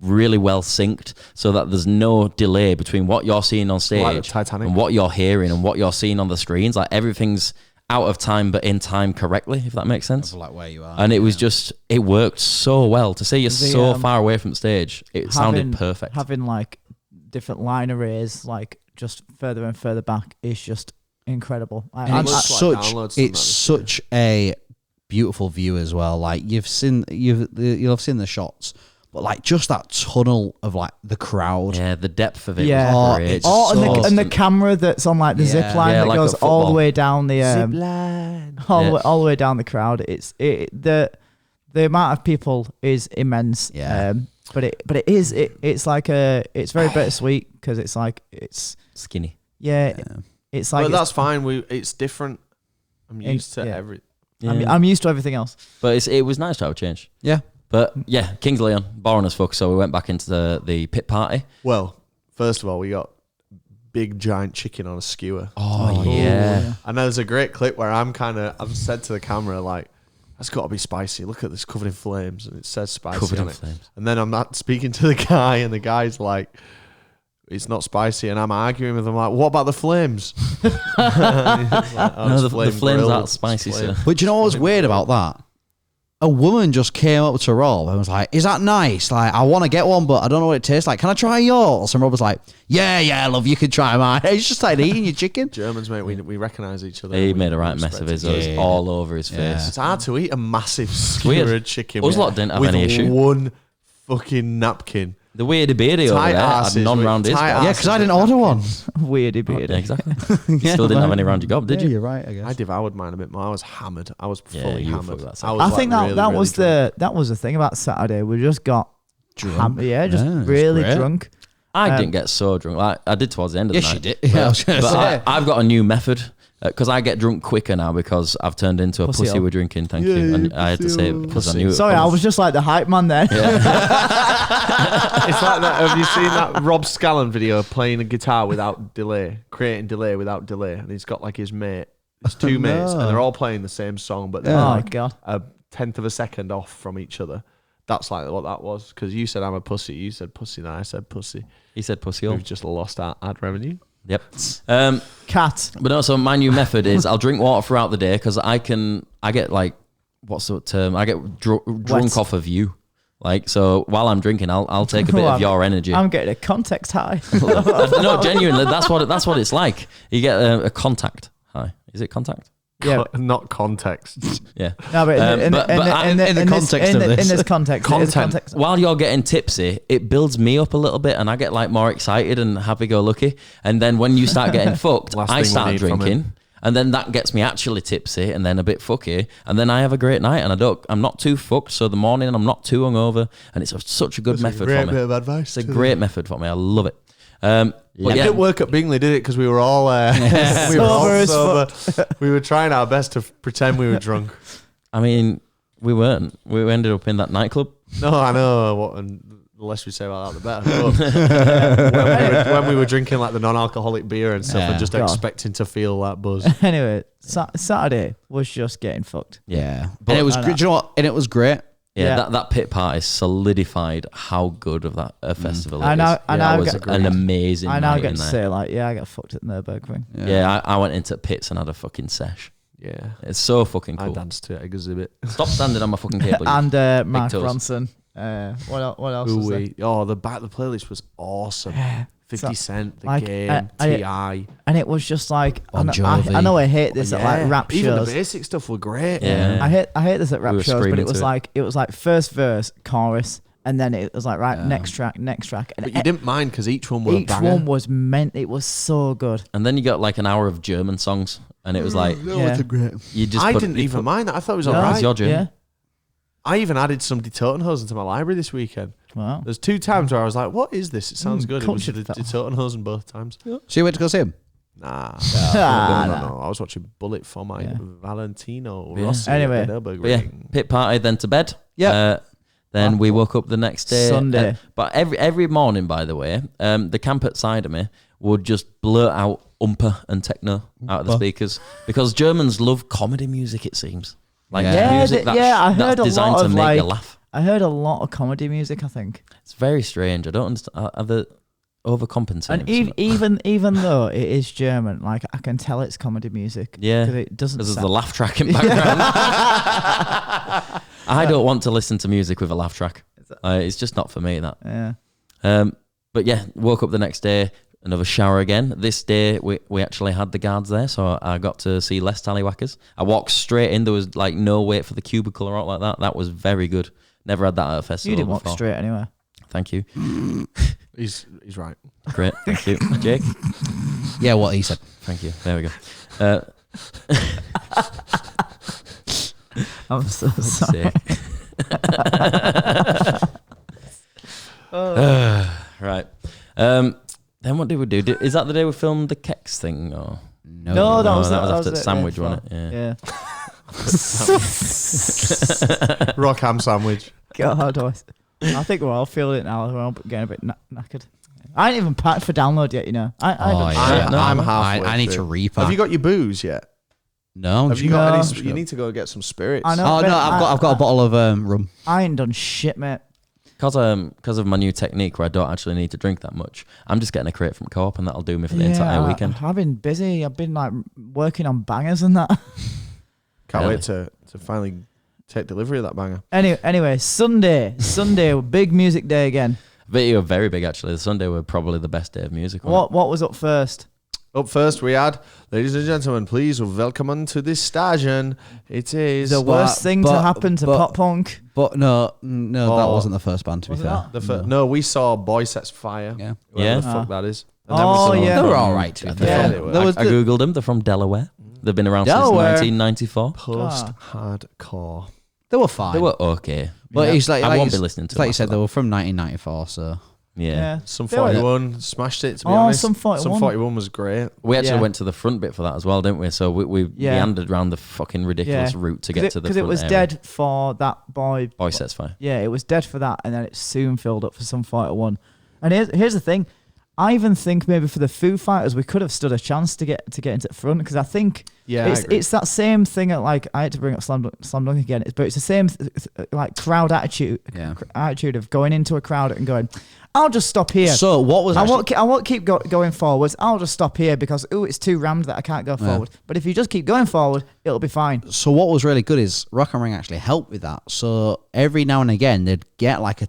really well synced so that there's no delay between what you're seeing on Like the stage Titanic. and what you're hearing and what you're seeing on the screens. Like everything's out of time but in time correctly, if that makes sense. like where you are. And it was just, it worked so well. To see you so The, far away from the stage, it sounded perfect. Having like different line arrays, like just further and further back, is just incredible. And it's looks like downloads such it's sometimes, such a beautiful view as well. Like you'll have seen the shots, but like just that tunnel of like the crowd. Yeah, the depth of it Yeah. was great. It's Oh, so and the camera that's on like the zip line Yeah, that like goes a all the football. way down the all the way down the crowd. The amount of people is immense. Yeah. But it's like it's very bittersweet because it's like it's Skinny. it's like But that's fine. It's different. I'm used to yeah. every. Yeah. I'm used to everything else. But it was nice to have a change. Yeah. But yeah, Kings Leon, boring as fuck. So we went back into the pit party. Well, first of all, we got big giant chicken on a skewer. Oh, yeah. And there's a great clip where I'm said to the camera, like, that's got to be spicy. Look at this, covered in flames. And it says spicy Covered on in it. flames. And then I'm not speaking to the guy, and the guy's like, it's not spicy. And I'm arguing with him, like, what about the flames? Like, No, the flames aren't spicy, sir. But do you know what was weird about that? A woman just came up to Rob and was like, is that nice? Like, I want to get one, but I don't know what it tastes like. Can I try yours? And Rob was like, yeah, love, you can try mine. It's just like eating your chicken. Germans, mate, we recognise each other. He made a right mess of his. It was all over his face. It's hard to eat a massive Weird. skewered chicken Uslot didn't have with any issue. one fucking napkin. The weirdy beardy over Tight there had asses none with round his. tight gob. Yeah, because I didn't order one. Weirdy Yeah, beard. exactly. You still didn't have any round your gob, did Yeah, you? you're right, I guess. I devoured mine a bit more. I was hammered. I was Yeah, fully you were hammered. fucked that I, second. was I think like that really, that really was drunk. that was the thing about Saturday. We just got Drunk. just it's really great. drunk. I didn't get so drunk. Like, I did towards the end of the Yes, night. you did. Yeah, I was going to But say. I've got a new method because I get drunk quicker now because I've turned into a pussy hole. with drinking. Thank you. And I had to say it because I knew. Sorry, I was just like the hype man then. It's like that. Have you seen that Rob Scallon video playing a guitar without delay, creating delay without delay? And he's got like his mate, his two mates, and they're all playing the same song, but they're Oh like god. a tenth of a second off from each other. That's like what that was. Because you said I'm a pussy, you said pussy, and I said pussy. He said pussy hole. We've just lost our ad revenue. Yep. Cat. But also, my new method is I'll drink water throughout the day because I get like, what's the term? I get drunk off of you. Like, so while I'm drinking, I'll take a bit of your energy. I'm getting a context high. No, genuinely, that's what it's like. You get a contact high. Is it contact? Yeah. Not context. Yeah. No, but in the context of this. in this context, Content. While you're getting tipsy, it builds me up a little bit, and I get like more excited and happy-go-lucky. And then when you start getting fucked, Last I thing we start need from drinking, and then that gets me actually tipsy, and then a bit fucky, and then I have a great night, and I'm not too fucked. So the morning, I'm not too hungover, and it's such a good method for Great me. bit of advice. It's a great method for me. I love it. But It yeah, didn't work at Bingley, did it? Because we were all we were all sober. We were trying our best to pretend we were drunk. I mean, we weren't. We ended up in that nightclub. No, I know. And the less we say about that, the better. But when we were drinking like the non-alcoholic beer and stuff, and just God. expecting to feel that buzz. Anyway, Saturday was just getting fucked. Yeah. But- And it was, do you know what? And it was great. Yeah, Yeah. that pit party solidified how good of that festival it I know- is. I That know, was agreed. an amazing I now night get in to there. say like, yeah, I got fucked at Nurburgring. Yeah, I went into pits and had a fucking sesh. Yeah. It's so fucking I cool. danced to exhibit. Stop standing on my fucking cable. And Mark toes. Bronson. What else was there? The playlist was awesome. 50 So, Cent, The like, Game, I- T.I. And it was just like Bon I Jovi. know I hate this at like rap Even shows. the basic stuff were great. Yeah. I hate this at rap We were shows, but screaming it was to it. like first verse, chorus, and then it was like next track, and But you didn't mind because each one was each a banger. one was meant. It was so good. And then you got like an hour of German songs, and it was like Yeah. you just. I put- didn't you even put- mind that. I thought it was No, alright. it's your German. Yeah. I even added some Die Totenhosen to my library this weekend. Wow. There's 2 times where I was like, what is this? It sounds good. It was cultured the Die fella. Totenhosen both times. So you went to go see him? Nah. Ah, no. I was watching Bullet for my Yeah. Valentino Yeah. Rossi Anyway. at the Nurburgring. But yeah, pit party, then to bed. Yeah. Then we woke up the next day. Sunday. But every morning, by the way, the camp outside of me would just blurt out umpa and techno out of the speakers because Germans love comedy music. It seems like Yeah. music I heard that's a designed lot to of make you like. laugh. I heard a lot of comedy music. I think, It's very strange. I don't understand. Are they overcompensating? and even though it is German, like I can tell it's comedy music. Yeah, 'cause it doesn't. Because there's sound- the laugh track in background. I don't want to listen to music with a laugh track. It's just not for me, that. Yeah. But yeah, woke up the next day, another shower again. This day, we actually had the guards there, so I got to see less tallywhackers. I walked straight in. There was like no wait for the cubicle or all like that. That was very good. Never had that at a festival You didn't walk before. straight anywhere. Thank you. He's right. Great. Thank you. Jake? Yeah, what he said. Thank you. There we go. I'm so sorry. Sick. Right. Then what did we do? Is that the day we filmed the Kex thing? Or? No, that was after it, sandwich, yeah. wasn't it? Yeah. Rock ham sandwich. God, I think we're all feeling it now. We're all getting a bit knackered. I ain't even packed for download yet, you know. I'm halfway I need through. to repack. Have you got your booze yet? No. Have you got any? You need to go get some spirits. I know. Oh no, I've got a bottle of rum. I ain't done shit, mate. Because of my new technique where I don't actually need to drink that much, I'm just getting a crate from Co-op and that'll do me for the entire weekend. I've been busy. I've been like working on bangers and that. Can't wait to finally take delivery of that banger. Anyway, Sunday, big music day again. Video very big actually. The Sunday were probably the best day of music. What was up first? Up first, we had, ladies and gentlemen, please welcome to this station. It is The worst thing to happen to pop punk. But no, that wasn't the first band. To be fair, no, we saw Boy Sets Fire. Yeah. Whatever the fuck that is. And Yeah. they were all right. To be fair. they were. I googled them. They're from Delaware. They've been around Delaware. since 1994. Post-hardcore. They were fine. They were okay. But it's like I won't it's- be listening to it's like them you said, after they were from 1994. So Yeah. Some They were- 41 smashed it, to be honest. Some 41. Some 41 was great. We actually Yeah. went to the front bit for that as well, didn't we? So we meandered around the fucking ridiculous route to get to the front because it was area. dead for that boy. Boy Sets Fire. Yeah, it was dead for that, and then it soon filled up for some Fighter One. And here's the thing, I even think maybe for the Foo Fighters we could have stood a chance to get into the front, because I think Yeah, I agree. it's that same thing at, like, I had to bring up Slam Dunk again, but it's the same like crowd attitude of going into a crowd and going, I'll just stop here. So what was I actually, won't keep going forwards. I'll just stop here because it's too rammed that I can't go forward. But if you just keep going forward, it'll be fine. so what was really good is Rock and Ring actually helped with that. So every now and again they'd get like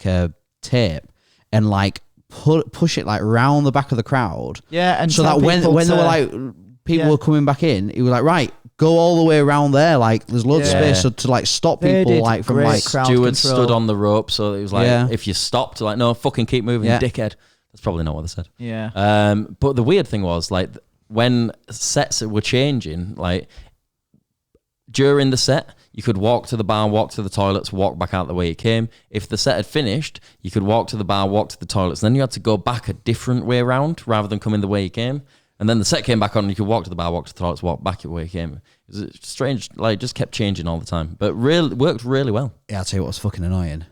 a tape and like push it like round the back of the crowd. Yeah, and so tell that when people they to- were like people were coming back in, it was like, right, go all the way around there. Like there's loads of space to like stop They people did like from great like crowd Stewards control. stood on the rope, so it was like, Yeah. if you stopped, like, no, fucking keep moving, dickhead. That's probably not what they said. Yeah. But the weird thing was, like, when sets were changing, like, during the set, you could walk to the bar, walk to the toilets, walk back out the way you came. If the set had finished, you could walk to the bar, walk to the toilets. Then you had to go back a different way around rather than coming the way you came. And then the set came back on and you could walk to the bar, walk to the toilets, walk back the way you came. It was strange, like, just kept changing all the time. But worked really well. Yeah, I'll tell you what was fucking annoying.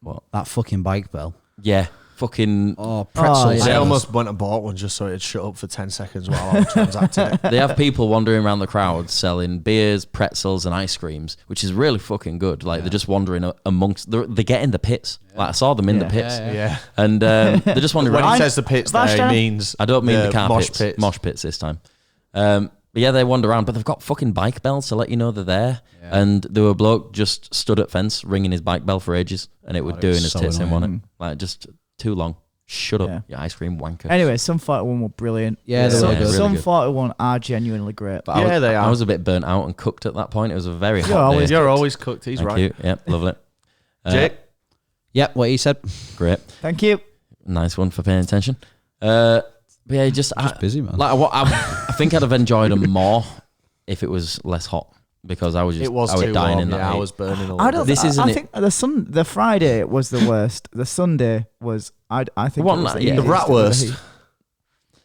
What? That fucking bike bell. Yeah. Fucking... Pretzels. I Yeah. almost went and bought one just so it'd shut up for 10 seconds while I was transacting it. They have people wandering around the crowd selling beers, pretzels, and ice creams, which is really fucking good. Like, they're just wandering amongst... They get in the pits. Like, I saw them in the pits. Yeah. And they're just wandering When around. he says the pits there, he means... I don't mean the car mosh pits. pits. Mosh pits this time. But yeah, they wander around, but they've got fucking bike bells to let you know they're there. Yeah. And there were a bloke just stood at fence ringing his bike bell for ages, and it was doing his so tits in, annoying. wasn't it? Like, just too long. Shut up, you ice cream wanker. Anyway, some Fighter One were brilliant. Yeah, they were good. Some Really good. Fighter One are genuinely great. But Yeah, they are. I was a bit burnt out and cooked at that point. It was a very hot day. You're always cooked. He's Thank right. you. Yep, lovely. Jake? Yep, what he said. Great. Thank you. Nice one for paying attention. But yeah, just busy, man. Like, I think I'd have enjoyed them more if it was less hot, because I was just It was I was too dying warm. in that Yeah, I heat. was burning a little I don't. bit. This isn't I it. think the Friday was the worst. The Sunday was. I think What, it was the, yeah. easiest The rat of the worst. heat.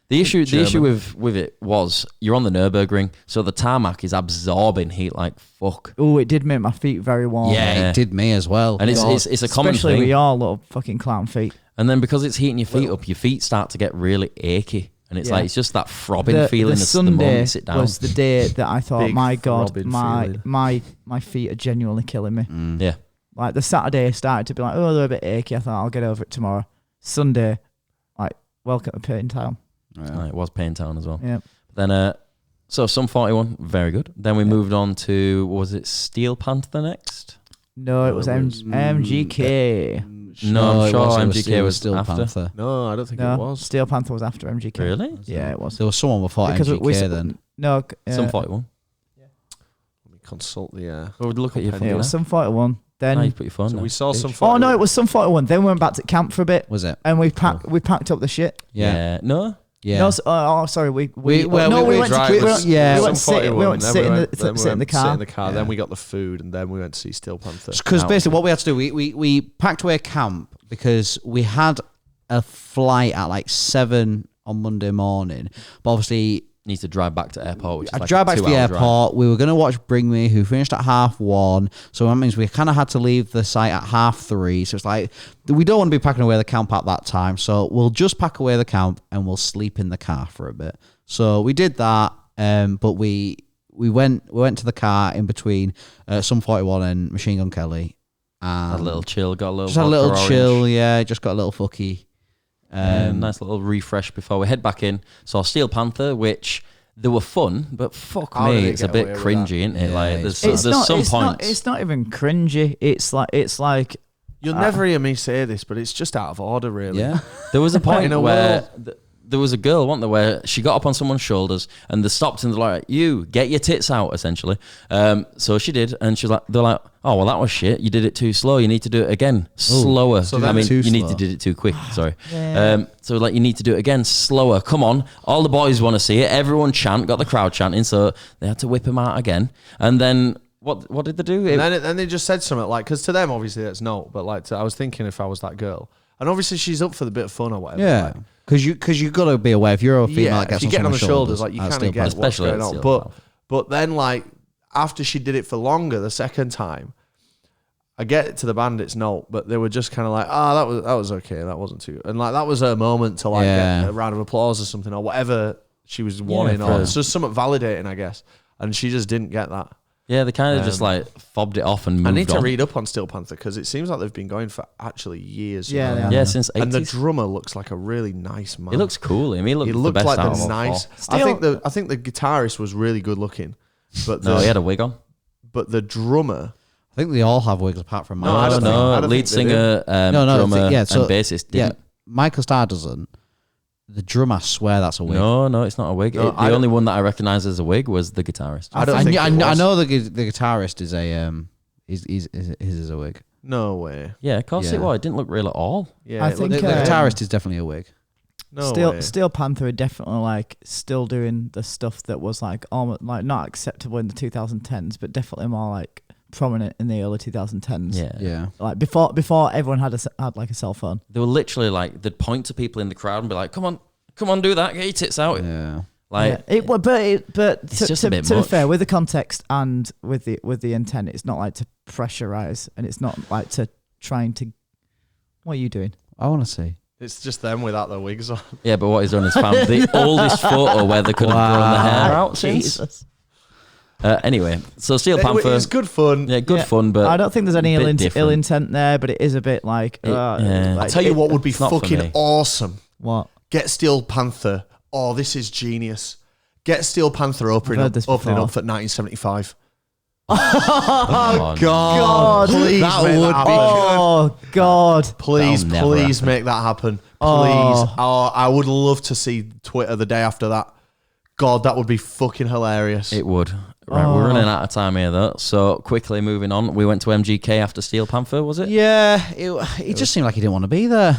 The issue German. with it was you're on the Nurburgring, so the tarmac is absorbing heat like fuck. Oh, it did make my feet very warm. Yeah, it did me as well. And it's a common Especially thing. with your little fucking clown feet. And then because it's heating your feet up, your feet start to get really achy, and it's Yeah. like it's just that throbbing feeling. The The moment Sunday you sit down. was the day that I thought, Big my God, throbbing my feeling. feet are genuinely killing me. Yeah, Like the Saturday started to be like, oh, they're a bit achy. I thought I'll get over it tomorrow. Sunday, like, welcome to Pain Town. it was Pain Town as well. Yeah. Then so Sum 41, very good. Then we moved on to, was it Steel Panther next? No, it was MGK. No, I'm sure it MGK was still after. Panther. No, I don't think No, it was. Steel Panther was after MGK. Really? Yeah, it was. There was someone before MGK then. No, Sum 41. Let me consult the... Well, look at your phone. it was Sum 41. Then No, you put your phone So down. we saw some... oh no, it was Sum 41. Then we went back to camp for a bit, Was it? and we packed up the shit. Yeah. No? Yeah. No, sorry. We went Right, to it was yeah, we went some sit 41, we went to then sit in went- the then we sit in the went to car. Sit in the car. Yeah. Then we got the food, and then we went to see Steel Panther. Because basically what we had to do, we packed away camp because we had a flight at like 7 on Monday morning. But obviously need to drive back to airport. Which is I like drive a back to the 2-hour drive. airport. We were going to watch Bring Me, who finished at 1:30. So that means we kind of had to leave the site at 3:30. So it's like, we don't want to be packing away the camp at that time. So we'll just pack away the camp and we'll sleep in the car for a bit. So we did that. But we went to the car in between Sum 41 and Machine Gun Kelly. A little chill, got a little Just had a little vodka chill, orange. yeah. Just got a little fucky. Nice little refresh before we head back in. Saw Steel Panther, which they were fun, but fuck How did me, it it's a get bit away with cringy, that? isn't it? Yeah, Like there's it's some points. It's not even cringy. It's like You'll never hear me say this, but it's just out of order, really. Yeah. There was a point In a where there was a girl, wasn't there, where she got up on someone's shoulders and they stopped and they're like, "You get your tits out," essentially. So she did, and she's like, they're like, "Oh well, that was shit. You did it too slow. You need to do it again, slower." So I then mean, too you need slow. to do it too quick. Sorry. Yeah. So like, you need to do it again, slower. Come on, all the boys want to see it. Everyone chant, got the crowd chanting, so they had to whip him out again. And then what did they do? And then they just said something like, because to them, obviously, that's no, but like, I was thinking if I was that girl. And obviously, she's up for the bit of fun or whatever. Yeah. like, Because you got to be aware, if you're a female yeah, that gets if you get on the someone's shoulders, like you that's kind of Steel get Panther. what's Especially going at on. Steel But Panther. but then like after she did it for longer, the second time, I get it to the bandits note, but they were just kind of like, that was okay, that wasn't too, and like that was her moment to like Yeah. get a round of applause or something or whatever she was wanting, or it's just something validating, I guess, and she just didn't get that. Yeah, they kind of just like fobbed it off and moved I need to on. read up on Steel Panther because it seems like they've been going for actually years. Yeah, you know? they Yeah, are. since 80s. And the drummer looks like a really nice man. He looks cool. I mean, he looked, He the looked best like out the of all nice. four. I think the guitarist was really good looking, but No, he had a wig on. but the drummer. I think they all have wigs apart from No, I Michael. don't think- I don't lead think they singer, drummer, and bassist didn't. Michael Starr doesn't. The drum, I swear that's a wig. No, it's not a wig. No, The I only one that I recognize as a wig was the guitarist. I don't I, think I, it I was. know the guitarist is a his is a wig. No way. Yeah, of course Yeah. it was. It didn't look real at all. Yeah, I it think, The, looked- the guitarist is definitely a wig. no way. Steel Panther are definitely like still doing the stuff that was like almost like not acceptable in the 2010s, but definitely more like prominent in the early 2010s. Yeah. Like before everyone had like a cell phone. They were literally like, they'd point to people in the crowd and be like, come on, do that, get your tits out. Yeah. Like, Yeah. But It's to, just to, a bit to be much. fair, with the context and with the intent, it's not like to pressurize, and it's not like to trying to. What are you doing? I want to see. It's just them without their wigs on. yeah, but what he's done is found the oldest photo where they could have grown the hair out since. Jesus. Anyway, so Steel It Panther, was good fun. yeah, good Yeah. fun, but I don't think there's any bit ill different. intent there, but it is a bit like. yeah. I'll tell you what would be it's not for fucking me. awesome. What? Get Steel Panther. Oh, this is genius. Get Steel Panther opening heard up this for before. 1975. Come on. God. Please That make would that be- happen. Oh God. Please, That'll never please happen. make that happen. Please. Oh. Oh, I would love to see Twitter the day after that. God, that would be fucking hilarious. It would. Right, we're running out of time here though. So quickly moving on. We went to MGK after Steel Panther, was it? Yeah. It just seemed like he didn't want to be there.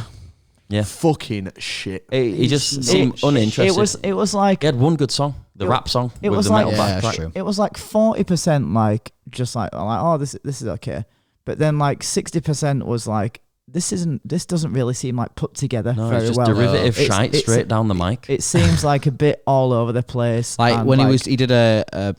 Yeah. Fucking shit. He just seemed uninterested. It was like He had one good song, the rap song it with was the like- metal Yeah, backtrack. that's true. it was like 40% like just like oh this is okay, but then like 60% was like this doesn't really seem like put together No, very it's just well. derivative It's- shite it's- straight down the mic. It seems like a bit all over the place. Like and when like, he did a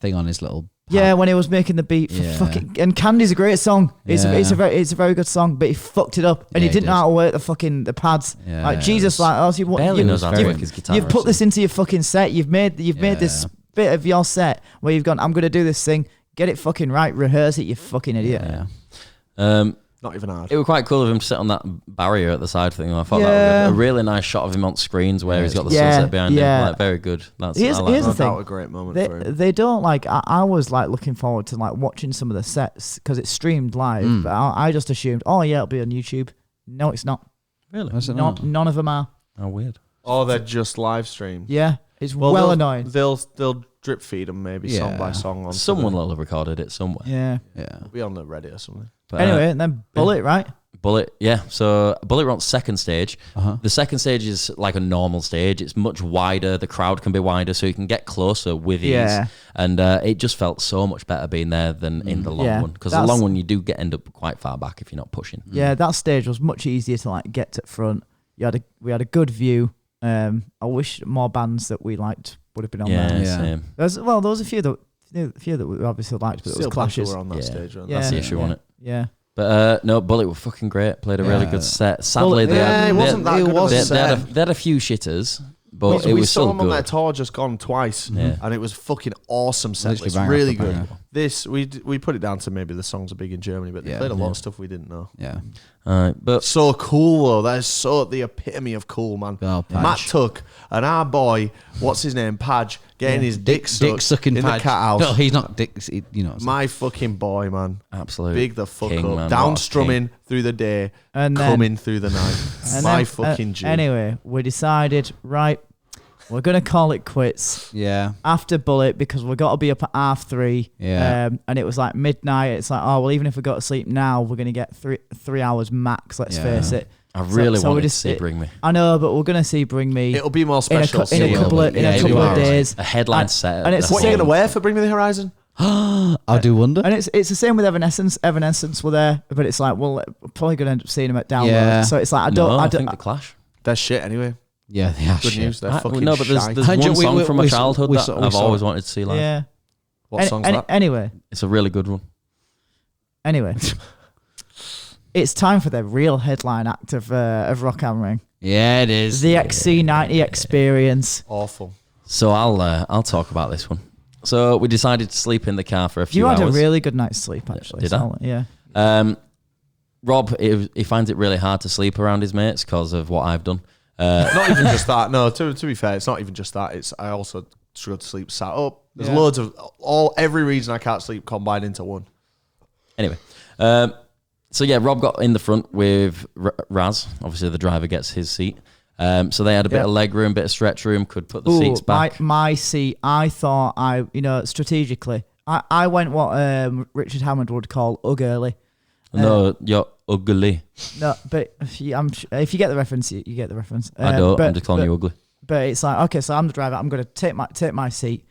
thing on his little. yeah, when he was making the beat for Yeah. fucking and Candy's a great song. It's Yeah. a very good song, but he fucked it up and Yeah, he he didn't know did. how to work the pads. Yeah, like it Jesus, was- like oh, so Barely you, knows how to you've- work his guitar. You've put this into your fucking set. You've made this Yeah. bit of your set where you've gone. I'm gonna do this thing. Get it fucking right. Rehearse it. You fucking idiot. Yeah. Not even hard. It was quite cool of him to sit on that barrier at the side thing. I thought that Yeah. was a really nice shot of him on screens where he's got the Yeah, sunset behind yeah. him. Like, very good. That's Here's I like the that. thing. That was a great moment for him. They don't like. I was like looking forward to like watching some of the sets because it's streamed live. But I just assumed, oh yeah, it'll be on YouTube. No, it's not. Really? Was it not? None of them are. Oh, weird. Oh, they're just live stream. Yeah, it's well they'll- annoying. They'll drip feed them maybe song Yeah. by song on. Someone will have recorded it somewhere. Yeah. Yeah. be on the Reddit or something. But, Anyway, and then Bullet, right? Bullet, yeah. So Bullet were on second stage. Uh-huh. The second stage is like a normal stage. It's much wider. The crowd can be wider, so you can get closer with ease. Yeah. And it just felt so much better being there than in the long Yeah, one. Because the that's- long one, you do end up quite far back if you're not pushing. Yeah, that stage was much easier to like get to front. We had a good view. I wish more bands that we liked would have been on Yeah, there. same. There was a few that we obviously liked, but Still it was clashes. were on that stage. Weren't they? That's the issue, wasn't it? Yeah. But no, Bullet were fucking great. Played a really good set. Sadly, it wasn't that good of a set. they had a few shitters, but it we was saw still them on their good. tour just gone twice, and it was fucking awesome set. Literally It's bang really after good. bang. This we put it down to maybe the songs are big in Germany, but they played a lot of stuff we didn't know. Yeah. But So cool though. That is so the epitome of cool, man. Oh, Padge. Matt Tuck and our boy, what's his name, Padge, getting his dick sucking in Padge. the cat house. No, he's not dick. My fucking boy, man. absolute Big the fuck king, up. man. Down What a strumming through the day, And then- coming through the night. And My then, fucking G. Anyway, we decided, right, we're going to call it quits Yeah. after Bullet because we've got to be up at 3:30. Yeah. And it was like midnight. It's like, oh, well, even if we go to sleep now, we're going to get three hours max, let's Yeah. face it. I really so we wanted to just- see Bring Me. I know, but we're going to see Bring Me It'll be more in a, special. in a couple of, in a couple of days. A headline And- set. and it's the What are you whole- going to wear for Bring Me the Horizon? I do wonder. And it's the same with Evanescence. Evanescence were there, but it's like, well, we're probably going to end up seeing them at Download. Yeah. So it's like, I think the Clash. They're shit anime. Yeah, they are Good shit. news. They're fucking No, but there's shite. one We- song from my we- childhood we that saw- we I've saw always it. wanted to see live. Yeah. What song's that? Anyway, It's a really good one. Anyway, it's time for the real headline act of Rock am Ring. Yeah, it is. The XC90 experience. Awful. So I'll talk about this one. So we decided to sleep in the car for a few You had hours. a really good night's sleep, actually. Did I? So, yeah. Rob, he finds it really hard to sleep around his mates because of what I've done. Not even just that. No, to be fair, it's not even just that. It's I also struggle to sleep sat up. There's Yeah. loads of every reason I can't sleep combined into one. Anyway, so yeah, Rob got in the front with Raz. Obviously, the driver gets his seat. So they had a bit of leg room, bit of stretch room, could put the seats back. My seat, I thought strategically, I went what Richard Hammond would call ugly. No, you're ugly. No, but if you get the reference, you get the reference. I don't. I'm just calling you ugly. But it's like, okay, so I'm the driver. I'm going to take my seat.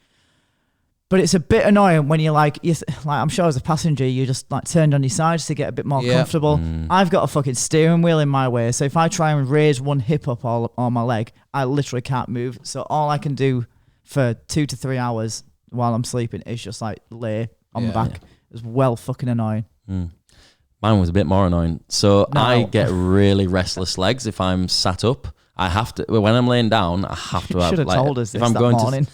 But it's a bit annoying when you're like I'm sure as a passenger, you just like turned on your sides to get a bit more comfortable. I've got a fucking steering wheel in my way. So if I try and raise one hip up on my leg, I literally can't move. So all I can do for 2 to 3 hours while I'm sleeping is just like lay on my back. It's well fucking annoying. Mine was a bit more annoying. So I get really restless legs if I'm sat up. I have to, when I'm laying down, I have to have, should have told us this if I'm that going morning.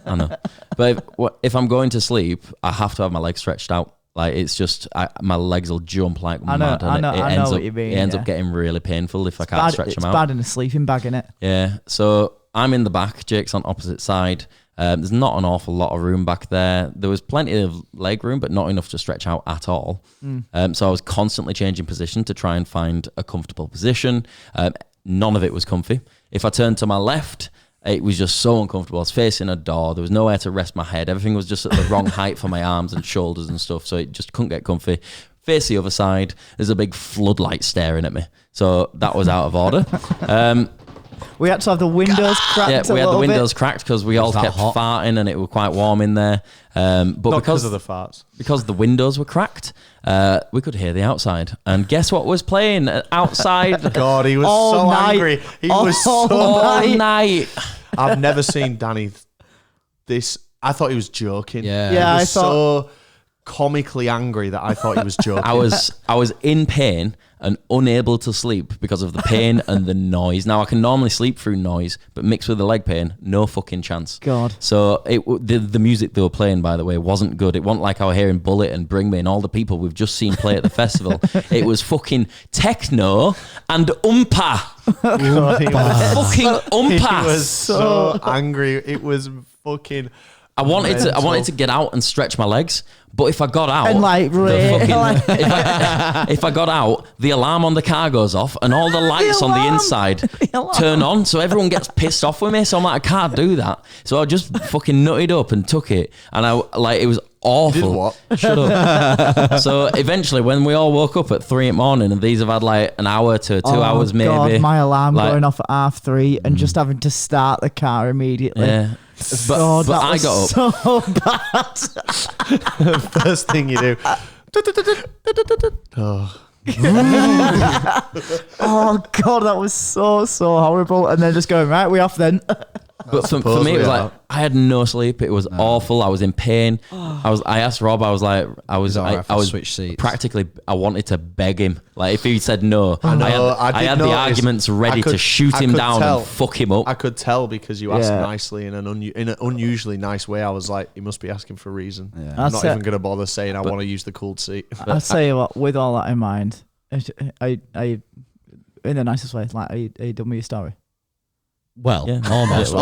I know. But if I'm going to sleep, I have to have my legs stretched out. Like it's just, my legs will jump like mad. And I know what you mean. It ends yeah. up getting really painful if I can't stretch them out. It's bad in a sleeping bag, innit? Yeah. So I'm in the back. Jake's on opposite side. There's not an awful lot of room back there. There was plenty of leg room, but not enough to stretch out at all. So I was constantly changing position to try and find a comfortable position. None of it was comfy. If I turned to my left, it was just so uncomfortable. I was facing a door. There was nowhere to rest my head. Everything was just at the wrong height for my arms and shoulders and stuff. So it just couldn't get comfy. Face the other side. There's a big floodlight staring at me. So that was out of order. We had to have the windows cracked. Yeah, we had the windows cracked because we all kept hot? farting and it was quite warm in there. But Not because of the farts. because the windows were cracked, we could hear the outside. And guess what was playing outside God, he was All so night. angry. He was so all night? I've never seen Danny this. I thought he was joking. Yeah. Yeah, He I was thought. so comically angry that I thought he was joking. I was in pain and unable to sleep because of the pain and the noise. Now I can normally sleep through noise, but mixed with the leg pain, no fucking chance. God. So the music they were playing, by the way, wasn't good. It wasn't like I was hearing Bullet and Bring Me and all the people we've just seen play at the festival. It was fucking techno and oompa. God, he was, Fucking oompa. he was so angry. It was fucking. I wanted mental. to get out and stretch my legs, but if I got out, And like, if I got out, the alarm on the car goes off and all the lights on the alarm. inside The alarm. turn on, so everyone gets pissed off with me. So I'm like, I can't do that. So I just fucking nutted up and took it, and it was awful. Did what? Shut up. So eventually, when we all woke up at 3 a.m, and these have had like an hour to 2 hours maybe. God, my alarm Like- going off at 3:30 and just having to start the car immediately. Yeah. God, but that I was got up. so bad. First thing you do. Oh, Oh God, that was so horrible. And then just going, right, we off then. But for me, it was like I had no sleep. It was awful. I was in pain. I asked Rob. I was like, I was switch seats. Practically. I wanted to beg him. Like if he said no, I had the notice- arguments ready to shoot him down tell. and fuck him up. I could tell because you asked nicely in an unusually nice way. I was like, he must be asking for a reason. Yeah. I'm not even going to bother saying I want to use the cooled seat. I'll tell you what, with all that in mind, I in the nicest way, like, are you done with your story? Well, Yeah. almost.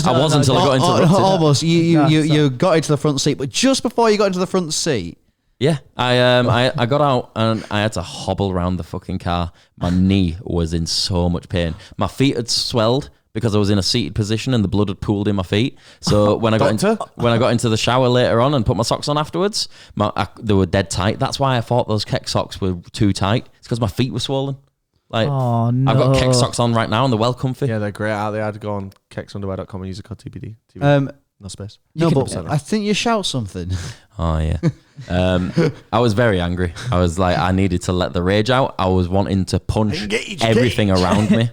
I wasn't until I got interrupted. Almost. You got into the front seat, but just before you got into the front seat. Yeah, I got out and I had to hobble around the fucking car. My knee was in so much pain. My feet had swelled because I was in a seated position and the blood had pooled in my feet. So when I got into the shower later on and put my socks on afterwards, they were dead tight. That's why I thought those Keck socks were too tight. It's because my feet were swollen. Like, Oh no! I've got Keck socks on right now and they're well comfy. Yeah, they're great out there. I'd go on kexunderwear.com and use the code TBD. No space. No, but I think you shout something. Oh yeah. I was very angry. I was like, I needed to let the rage out. I was wanting to punch everything around me.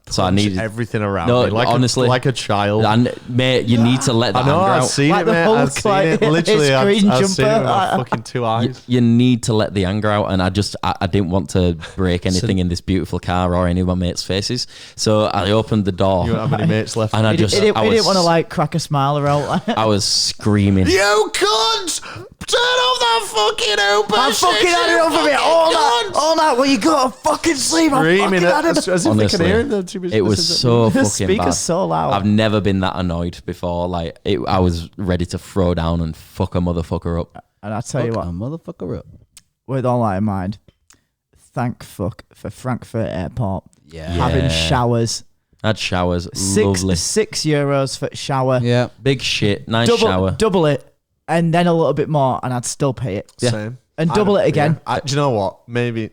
So I needed everything around No, me, like honestly, like a child. And mate, you need to let that I know, anger I've out. seen Like it, the mate. Hulk, I've seen like, it. Literally, his green I've seen it with jumper. my fucking two eyes. You need to let the anger out, and I didn't want to break anything in this beautiful car or any of my mates' faces. So I opened the door. You don't have any mates left. And I He just, didn't I want to was, like crack a smile around. I was screaming. You cunt! Turn off that fucking Uber! I fucking had it over me all night. Well, you got to fucking sleep. I fucking Screaming had it. as if they Honestly, can hear them. it was so The fucking speaker's bad. so loud. I've never been that annoyed before. Like I was ready to throw down and fuck a motherfucker up. And I tell you Fuck what, a motherfucker up. with all that in mind, thank fuck for Frankfurt Airport Yeah. having showers. I had showers, lovely, €6 for shower. Yeah. big shit, nice shower. Double it, and then a little bit more, and I'd still pay it. Yeah. Same. And double it again. Yeah. Do you know what? Maybe.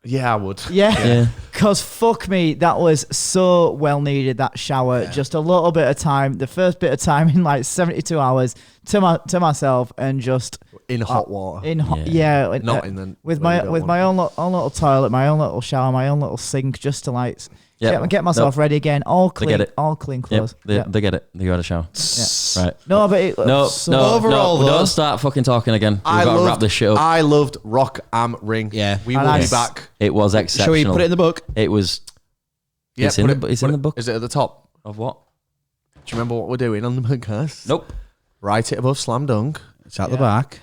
Yeah, I would. Yeah. Because fuck me, that was so well needed, that shower. Just a little bit of time, the first bit of time in like 72 hours to myself, and just In hot water. in hot, Yeah. Not in the with where my you with don't my want own little toilet, my own little shower, my own little sink, just to like Yeah. get myself ready again, all They clean, get it. all clean Yep, clothes. they get it. They got a shower. Right. No, but it, No, so, no, Overall, no, though- don't start fucking talking again. We've I got to loved, wrap this shit up. I loved Rock Am Ring. Yeah. We And will I- be back. It was Shall exceptional. we put it in the book? It was. Yeah, It's in put the- it- it's in put the it- book. Is it at the top? Of what? Do you remember what we're doing on the podcast? Nope. Write it above Slam Dunk It's at the back.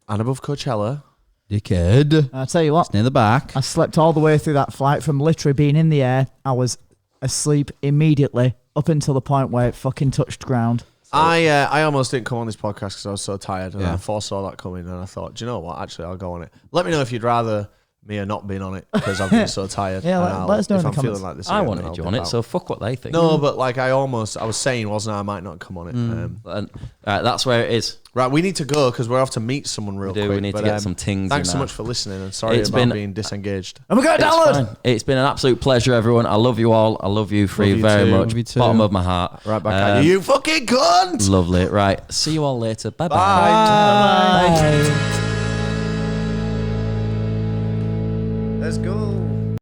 and above Coachella. Dickhead. I'll tell you what, It's near the back. I slept all the way through that flight from literally being in the air. I was asleep immediately up until the point where it fucking touched ground. I almost didn't come on this podcast because I was so tired, and Yeah. I foresaw that coming, and I thought, do you know what? Actually, I'll go on it. Let me know if you'd rather me or not being on it because I've been so tired. Yeah, and let us know if in the I'm comments. feeling like this. I again, wanted I'll you dip on it, out. so fuck what they think. No, but like I was saying, wasn't I might not come on it. And, that's where it is. Right, we need to go because we're off to meet someone real We do. quick. We need to but, get some tings. Thanks in so that. much for listening, and sorry It's about been- being disengaged. And we got a It's download. fine. It's been an absolute pleasure, everyone. I love you all. I love you three Love you very too. much. Love you too. Bottom of my heart. Right back at you, you fucking cunt. Lovely. Right. See you all later. Bye-bye. Bye. Let's go.